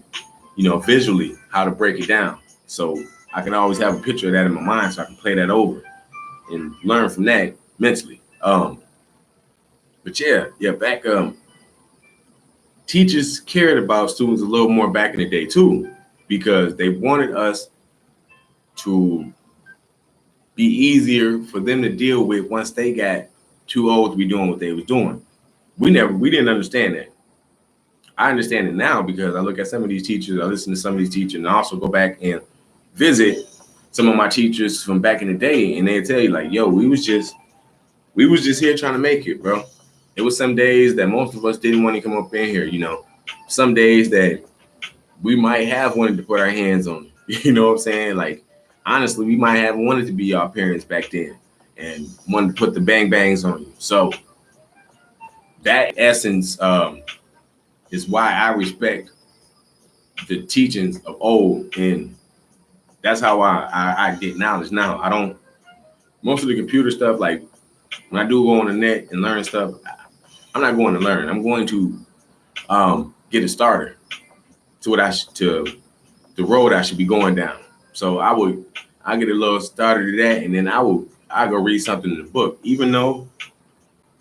visually how to break it down. So I can always have a picture of that in my mind so I can play that over and learn from that mentally. But back teachers cared about students a little more back in the day too, because they wanted us to be easier for them to deal with once they got too old to be doing what they was doing. We didn't understand that. I understand it now because I look at some of these teachers, I listen to some of these teachers, and I also go back and visit some of my teachers from back in the day, and they tell you like, yo, we was just here trying to make it, bro. It was some days that most of us didn't want to come up in here, you know. Some days that we might have wanted to put our hands on it. You know what I'm saying? Like, honestly, we might have wanted to be our parents back then and wanted to put the bang bangs on you. So that essence is why I respect the teachings of old, and that's how I get knowledge now. I don't, most of the computer stuff, like when I do go on the net and learn stuff, I'm not going to learn. I'm going to get a starter to to the road I should be going down. So I get a little starter to that, and then I go read something in the book, even though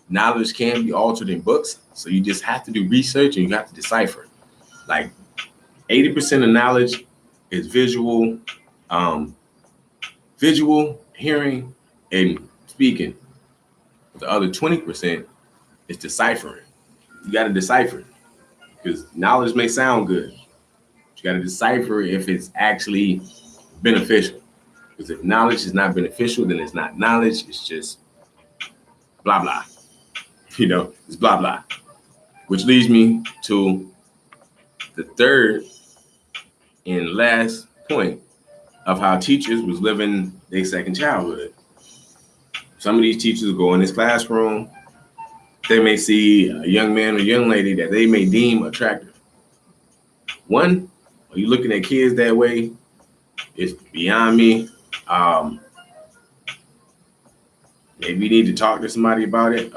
knowledge can be altered in books. So you just have to do research and you have to decipher. Like 80% of knowledge is visual, hearing, and speaking. The other 20% is deciphering. You got to decipher, because knowledge may sound good. You got to decipher if it's actually beneficial. Because if knowledge is not beneficial, then it's not knowledge. It's just blah, blah. You know, it's blah, blah. Which leads me to the third and last point of how teachers was living their second childhood. Some of these teachers go in this classroom. They may see a young man or young lady that they may deem attractive. One, are you looking at kids that way? It's beyond me. Maybe you need to talk to somebody about it.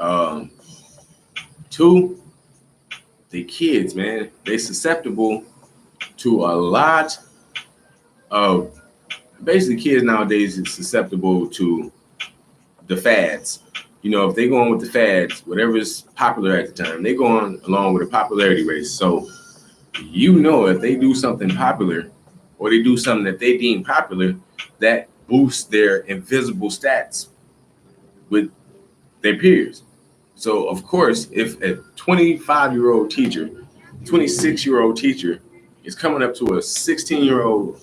Two, the kids, man, they're susceptible to a lot of, basically kids nowadays is susceptible to the fads. You know, if they go on with the fads, whatever's popular at the time, they go on along with a popularity race. So, you know, if they do something popular or they do something that they deem popular, that boosts their invisible stats with their peers. So, of course, if a 25-year-old teacher, 26-year-old teacher is coming up to a 16-year-old,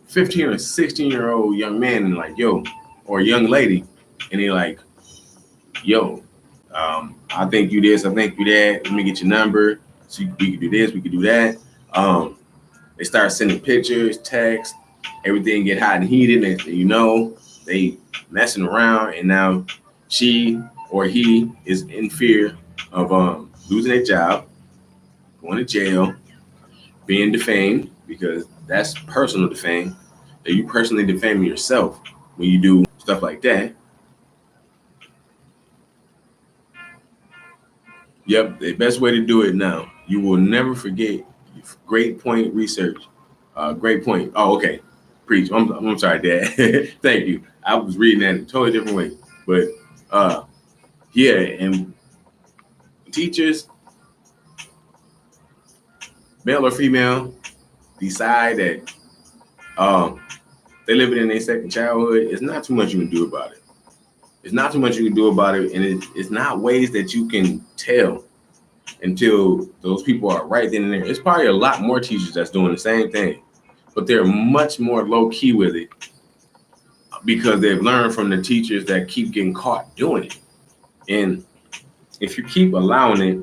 15 or 16-year-old young man and like, yo, or a young lady, and they're like, yo, I think you this, I think you that. Let me get your number. So we could do this, we could do that. They start sending pictures, text, everything get hot and heated, and you know, they messing around, and now she or he is in fear of losing their job, going to jail, being defamed, because that's personal defame. That you personally defame yourself when you do stuff like that. Yep, the best way to do it now. You will never forget. Great point, research. Great point. Oh, okay. Preach. I'm sorry, Dad. Thank you. I was reading that in a totally different way. But yeah, and teachers, male or female, decide that they live it in their second childhood. It's not too much you can do about it. It's not too much you can do about it, and it's not ways that you can tell until those people are right then and there. It's probably a lot more teachers that's doing the same thing, but they're much more low key with it because they've learned from the teachers that keep getting caught doing it. And if you keep allowing it,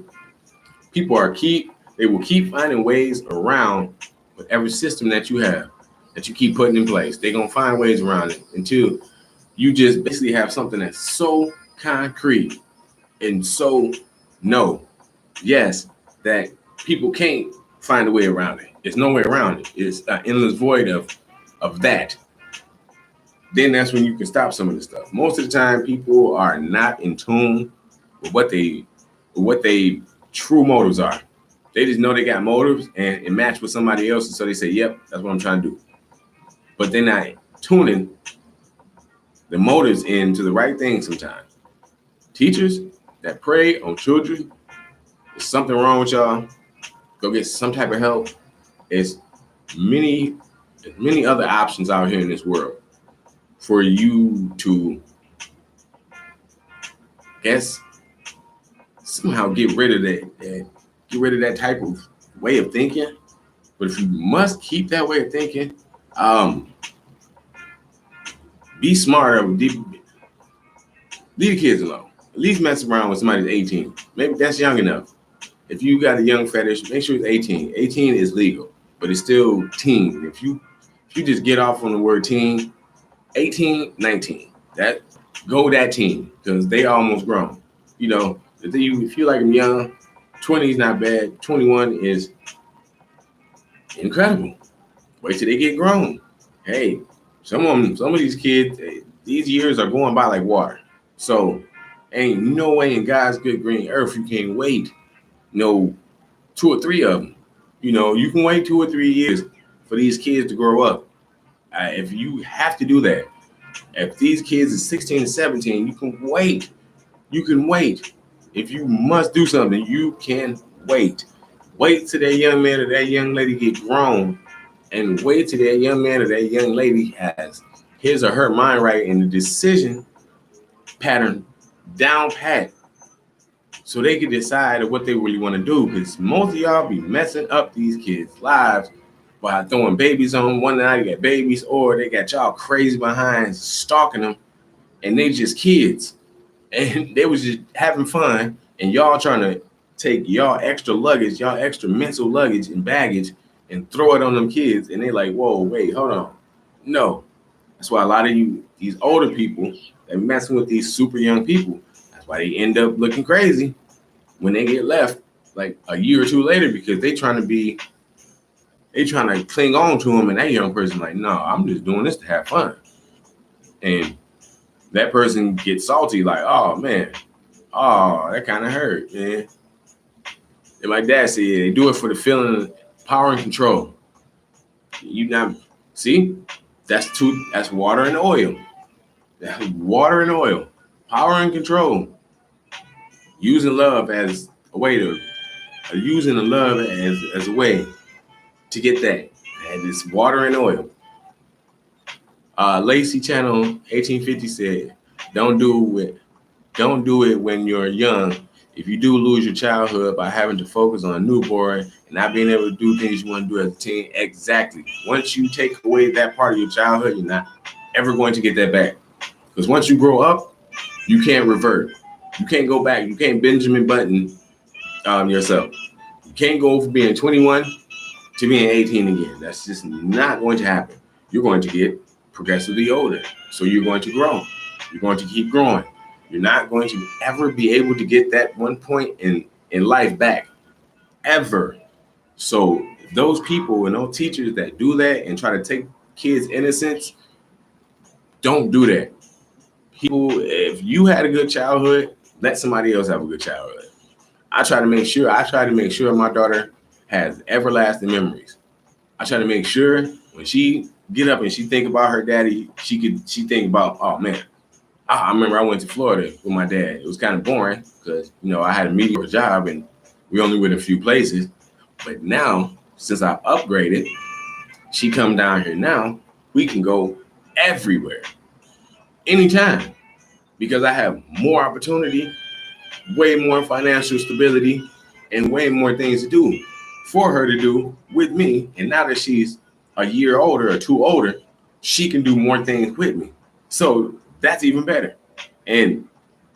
they will keep finding ways around whatever system that you have, that you keep putting in place. They're gonna find ways around it until you just basically have something that's so concrete and so yes, that people can't find a way around it. There's no way around it. It's an endless void of that. Then that's when you can stop some of the stuff. Most of the time, people are not in tune with what they true motives are. They just know they got motives and it match with somebody else, and so they say, "Yep, that's what I'm trying to do." But they're not tuning the motives into the right thing sometimes. Teachers that prey on children, there's something wrong with y'all. Go get some type of help. There's many other options out here in this world for you to, guess, somehow get rid of that type of way of thinking. But if you must keep that way of thinking, Be smarter. Leave the kids alone. At least mess around with somebody that's 18. Maybe that's young enough. If you got a young fetish, make sure it's 18. 18 is legal, but it's still teen. If you just get off on the word teen, 18, 19, that go that teen because they almost grown. You know, if you like them young, 20 is not bad. 21 is incredible. Wait till they get grown. Hey, some of these kids, these years are going by like water. So ain't no way in God's good green earth you can't wait. No, 2 or 3 of them. You know, you can wait 2 or 3 years for these kids to grow up. If you have to do that, if these kids are 16 and 17, you can wait. You can wait. If you must do something, you can wait. Wait till that young man or that young lady get grown, and wait till that young man or that young lady has his or her mind right and the decision pattern down pat, so they can decide what they really want to do. Because most of y'all be messing up these kids' lives by throwing babies on one night. They got babies, or they got y'all crazy behind stalking them, and they just kids, and they was just having fun, and y'all trying to take y'all extra luggage, y'all extra mental luggage and baggage, and throw it on them kids, and they like, whoa, wait, hold on, no. That's why a lot of these older people, they're messing with these super young people. That's why they end up looking crazy when they get left like a year or 2 later, because they trying to cling on to them, and that young person like, no, I'm just doing this to have fun. And that person gets salty, like, oh man, oh, that kind of hurt, man. And my dad said, they do it for the feeling of power and control. You not see, that's water and oil. That's water and oil, power and control. Using love as a way to, using the love as a way to get that. And it's water and oil. Lacey Channel 1850 said, don't do it when you're young. If you do lose your childhood by having to focus on a newborn and not being able to do things you want to do as a teen, exactly. Once you take away that part of your childhood, you're not ever going to get that back. Because once you grow up, you can't revert. You can't go back. You can't Benjamin Button yourself. You can't go from being 21 to being 18 again. That's just not going to happen. You're going to get progressively older. So you're going to grow. You're going to keep growing. You're not going to ever be able to get that one point in life back, ever. So those people and those teachers that do that and try to take kids' innocence, don't do that. People, if you had a good childhood, let somebody else have a good childhood. I try to make sure my daughter has everlasting memories. I try to make sure when she get up and she think about her daddy, she think about, oh man, I remember I went to Florida with my dad. It was kind of boring because, I had a mediocre job and we only went a few places. But now, since I've upgraded, she come down here now, we can go everywhere, anytime, because I have more opportunity, way more financial stability, and way more things to do for her to do with me. And now that she's a year older or 2 older, she can do more things with me. So that's even better. And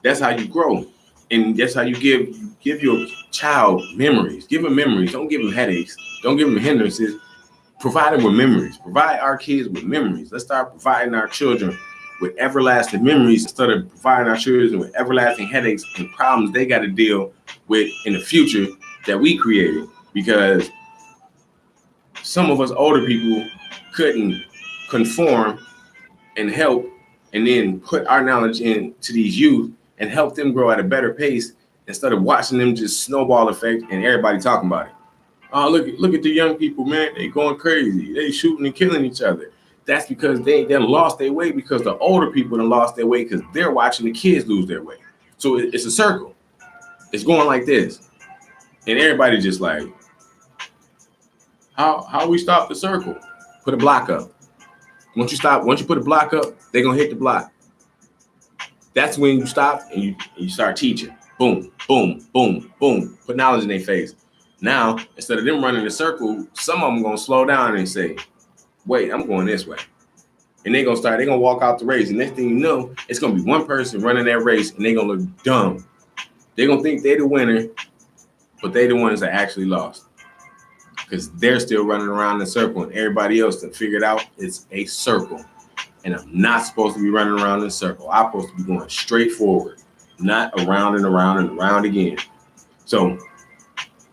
that's how you grow. And that's how you give your child memories. Give them memories. Don't give them headaches. Don't give them hindrances. Provide them with memories. Provide our kids with memories. Let's start providing our children with everlasting memories instead of providing our children with everlasting headaches and problems they got to deal with in the future that we created. Because some of us older people couldn't conform and help and then put our knowledge into these youth and help them grow at a better pace instead of watching them just snowball effect and everybody talking about it. Oh, look at the young people, man. They going crazy. They shooting and killing each other. That's because they lost their way, because the older people done lost their way because they're watching the kids lose their way. So it's a circle. It's going like this. And everybody just like, how we stop the circle? Put a block up. Once you put a block up, they're going to hit the block. That's when you stop and you start teaching. Boom, boom, boom, boom. Put knowledge in their face. Now, instead of them running the circle, some of them going to slow down and say, wait, I'm going this way. And they're going to walk out the race. And next thing you know, it's going to be one person running that race and they're going to look dumb. They're going to think they're the winner, but they're the ones that actually lost. Because they're still running around in a circle and everybody else that figured out it's a circle. And I'm not supposed to be running around in a circle. I'm supposed to be going straight forward, not around and around and around again. So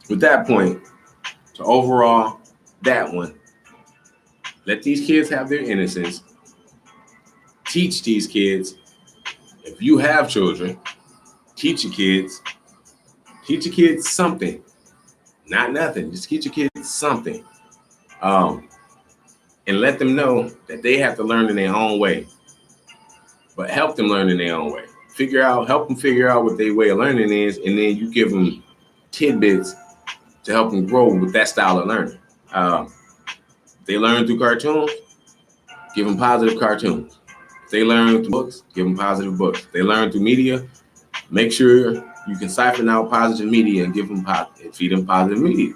with that point, so overall, that one, let these kids have their innocence. Teach these kids. If you have children, teach your kids something. Not nothing. Just teach your kids something. And let them know that they have to learn in their own way. But help them learn in their own way. Help them figure out what their way of learning is, and then you give them tidbits to help them grow with that style of learning. They learn through cartoons, give them positive cartoons. If they learn through books, give them positive books. If they learn through media, make sure you can siphon out positive media and feed them positive media.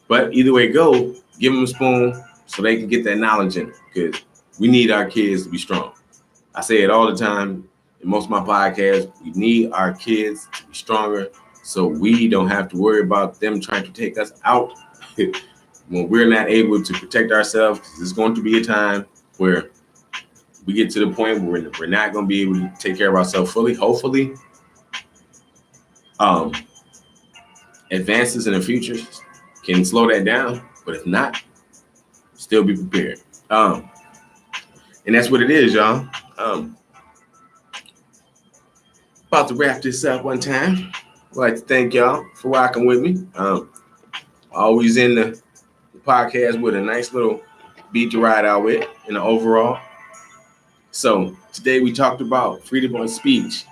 But either way go, give them a spoon so they can get that knowledge in it, because we need our kids to be strong. I say it all the time in most of my podcasts. We need our kids to be stronger so we don't have to worry about them trying to take us out when we're not able to protect ourselves. There's going to be a time where we get to the point where we're not going to be able to take care of ourselves fully. Hopefully, advances in the future can slow that down, but if not, still be prepared. And that's what it is, y'all. About to wrap this up one time. I'd like to thank y'all for rocking with me. Always in the podcast with a nice little beat to ride out with in the overall. So today we talked about freedom of speech,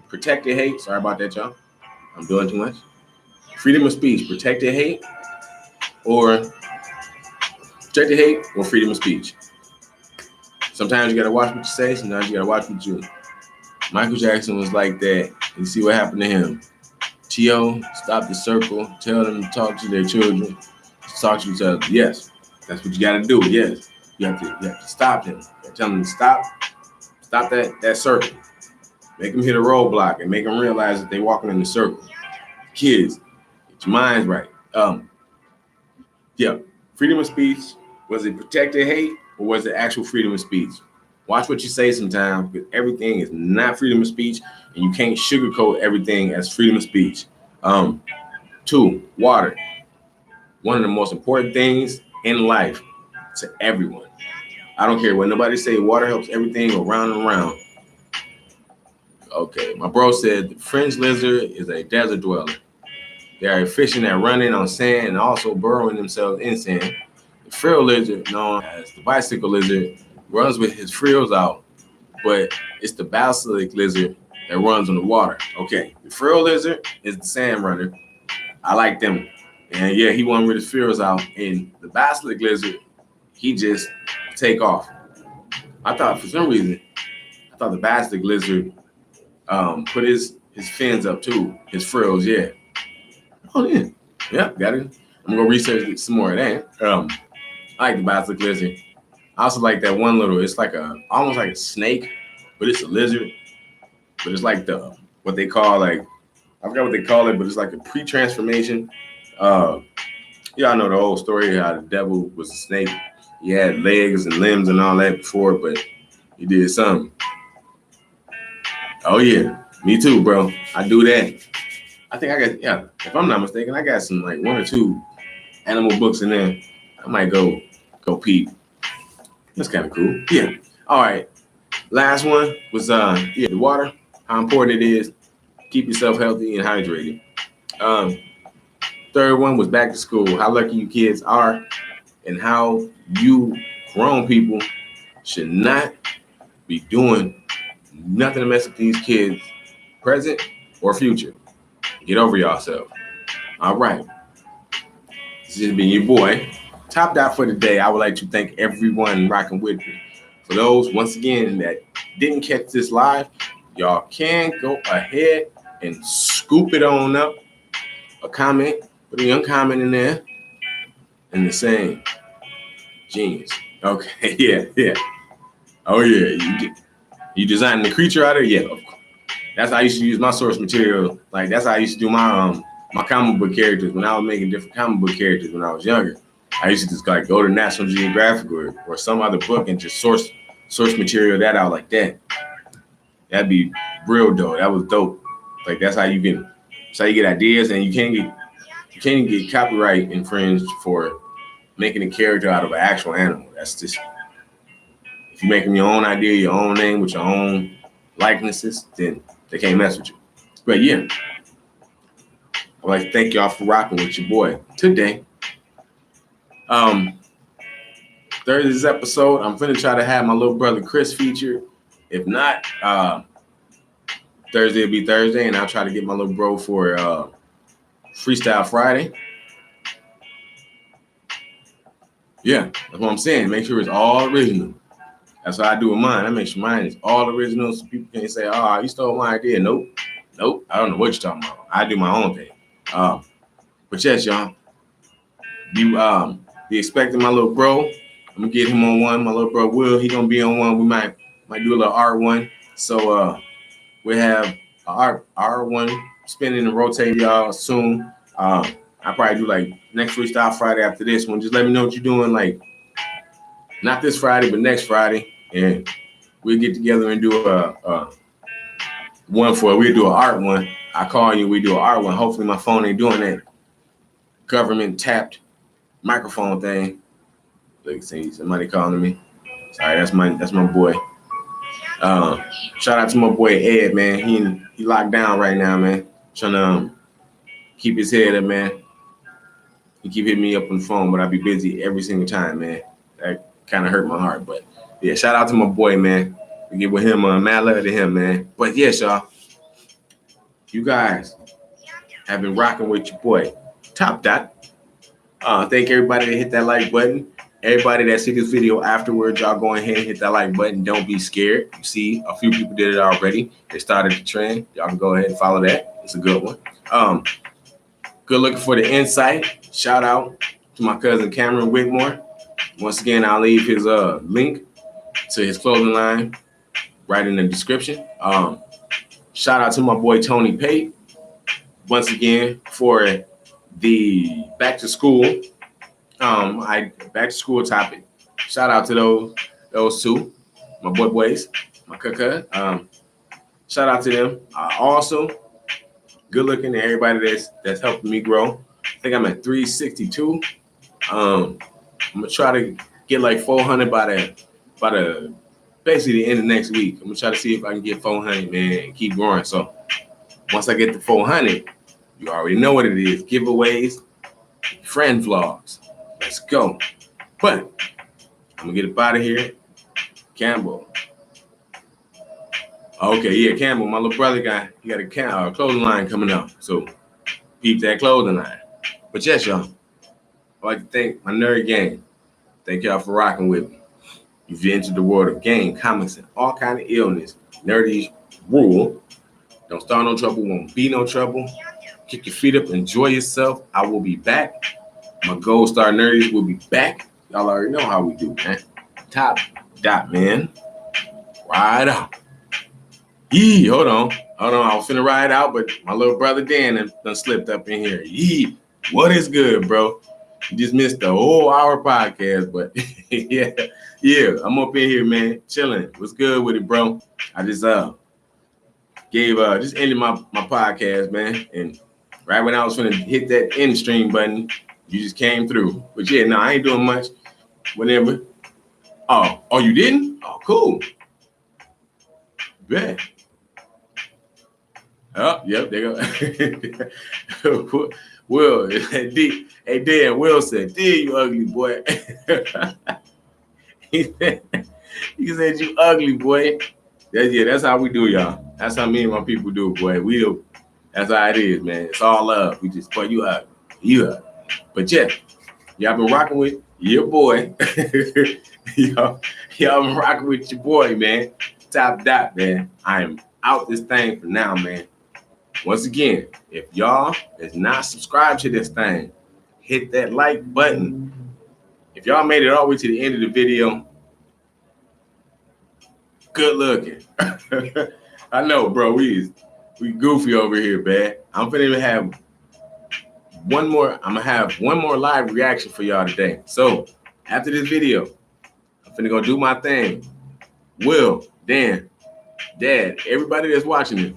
protected hate. Sorry about that, y'all. I'm doing too much. Freedom of speech, protected hate, or freedom of speech. Sometimes you gotta watch what you say. Sometimes you gotta watch what you do. Michael Jackson was like that. You see what happened to him. T.O. stop the circle. Tell them to talk to their children. Talk to each other. Yes, that's what you got to do. Yes, you have to stop them. Tell them to stop that circle. Make them hit a roadblock and make them realize that they're walking in the circle. Kids, get your minds right. Freedom of speech. Was it protected hate or was it actual freedom of speech? Watch what you say sometimes, because everything is not freedom of speech, and you can't sugarcoat everything as freedom of speech. 2, water. One of the most important things in life to everyone. I don't care what nobody say, water helps everything go round and round. Okay, my bro said the French lizard is a desert dweller. They are efficient at running on sand and also burrowing themselves in sand. The frill lizard, known as the bicycle lizard, runs with his frills out, but it's the basilisk lizard that runs on the water. Okay, the frill lizard is the sand runner. I like them. And yeah, he won with his frills out. And the basilisk lizard, he just take off. I thought for some reason, the basilisk lizard put his fins up too, his frills, yeah. Oh yeah, yeah, got it. I'm gonna research some more of that. I like the basilisk lizard. I also like that one little, it's like almost like a snake, but it's a lizard. But it's like what they call, like, I forgot what they call it, but it's like a pre-transformation. Y'all know the whole story how the devil was a snake. He had legs and limbs and all that before, but he did something. Oh yeah, me too, bro. I do that. I think I got, if I'm not mistaken, I got some like 1 or 2 animal books in there. I might go peep. That's kind of cool. Yeah. All right. Last one was the water. How important it is. Keep yourself healthy and hydrated. Third one was back to school. How lucky you kids are, and how you grown people should not be doing nothing to mess with these kids, present or future. Get over yourself. All right. This has been your boy. Top dot for the day. I would like to thank everyone rocking with me. For those, once again, that didn't catch this live, y'all can go ahead and scoop it on up. A comment, put a young comment in there, and the same. Genius. Okay, yeah. Oh yeah, you designing the creature out of it? Yeah, of course. That's how I used to use my source material. Like that's how I used to do my comic book characters when I was making different comic book characters when I was younger. I used to just like go to National Geographic or some other book and just source material that out like that. That'd be real dope. That was dope. Like that's how you get ideas, and you can't get copyright infringed for making a character out of an actual animal. That's just if you're making your own idea, your own name with your own likenesses, then they can't mess with you. But yeah, I'd like to thank y'all for rocking with your boy today. Thursday's episode, I'm finna try to have my little brother Chris featured. If not, Thursday will be Thursday, and I'll try to get my little bro for Freestyle Friday. Yeah, that's what I'm saying. Make sure it's all original. That's what I do with mine. I make sure mine is all original so people can't say, oh, you stole my idea. Nope. I don't know what you're talking about. I do my own thing. But yes, y'all, you be expecting my little bro. I'm gonna get him on one. My little bro Will, he gonna be on one. We might do a little art one. So we have an art one spinning and rotating y'all soon. I'll probably do like next Freestyle Friday after this one. Just let me know what you're doing. Like not this Friday, but next Friday, and we'll get together and do a one for it. We'll do an art one. I call you. We do an art one. Hopefully my phone ain't doing that government tapped microphone thing. Like see somebody calling me. Sorry, that's my boy. Shout out to my boy Ed, man. He locked down right now, man. Trying to keep his head up, man. He keep hitting me up on the phone, but I be busy every single time, man. That kind of hurt my heart, but yeah, shout out to my boy, man. We get with him, mad love to him, man. But yes, y'all, you guys have been rocking with your boy, Top Dot. Thank everybody that hit that like button. Everybody that see this video afterwards, y'all go ahead and hit that like button. Don't be scared. You see, a few people did it already. They started the trend. Y'all can go ahead and follow that. It's a good one. Good looking for the insight. Shout out to my cousin Cameron Whitmore. Once again, I'll leave his link to his clothing line right in the description. Shout out to my boy Tony Pate. Once again for the back to school topic. Shout out to those two, my boys, my kaka. Shout out to them. Also, good looking to everybody that's helping me grow. I think I'm at 362. I'm gonna try to get like 400 by the basically the end of next week. I'm gonna try to see if I can get 400, man, and keep growing. So once I get to 400, you already know what it is: giveaways, friend vlogs. Let's go. But I'm gonna get up out of here. Campbell. Okay, yeah, Campbell, my little brother guy, he got a clothing line coming up. So peep that clothing line. But yes, y'all, I'd like to thank my nerd gang. Thank y'all for rocking with me. If you entered the world of game, comics, and all kind of illness, nerdies rule. Don't start no trouble, won't be no trouble. Kick your feet up, enjoy yourself. I will be back. My Gold Star Nerdies will be back. Y'all already know how we do, man. Top Dot, man. Ride out. Yee, hold on. I was finna ride out, but my little brother Dan done slipped up in here. Yee, what is good, bro? You just missed the whole hour podcast, but yeah, I'm up in here, man, chilling. What's good with it, bro? I just ended my podcast, man, and right when I was finna hit that end stream button, you just came through. But yeah, no, I ain't doing much. Whenever. Oh, you didn't? Oh, cool. Bet. Oh, yep, there go. Will, hey Dan, Will said, D, you ugly boy. he said, you ugly boy. That's how we do, y'all. That's how me and my people do, boy. We do. That's how it is, man. It's all love. We just, boy, you ugly. You ugly. But yeah, y'all been rocking with your boy. y'all been rocking with your boy, man. Top Dot, man. I am out this thing for now, man. Once again, if y'all is not subscribed to this thing, hit that like button. If y'all made it all the way to the end of the video, good looking. I know, bro. We goofy over here, man. I'm finna have one more. I'm gonna have one more live reaction for y'all today. So after this video, I'm finna go do my thing. Will, Dan, Dad, everybody that's watching it,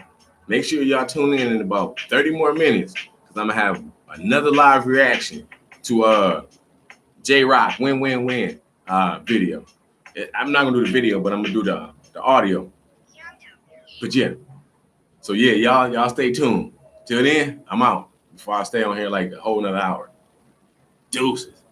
make sure y'all tune in about 30 more minutes because I'm gonna have another live reaction to J-Rock win video. I'm not gonna do the video, but I'm gonna do the audio. But yeah, so yeah, y'all stay tuned. Till then, I'm out before I stay on here like a whole nother hour. Deuces.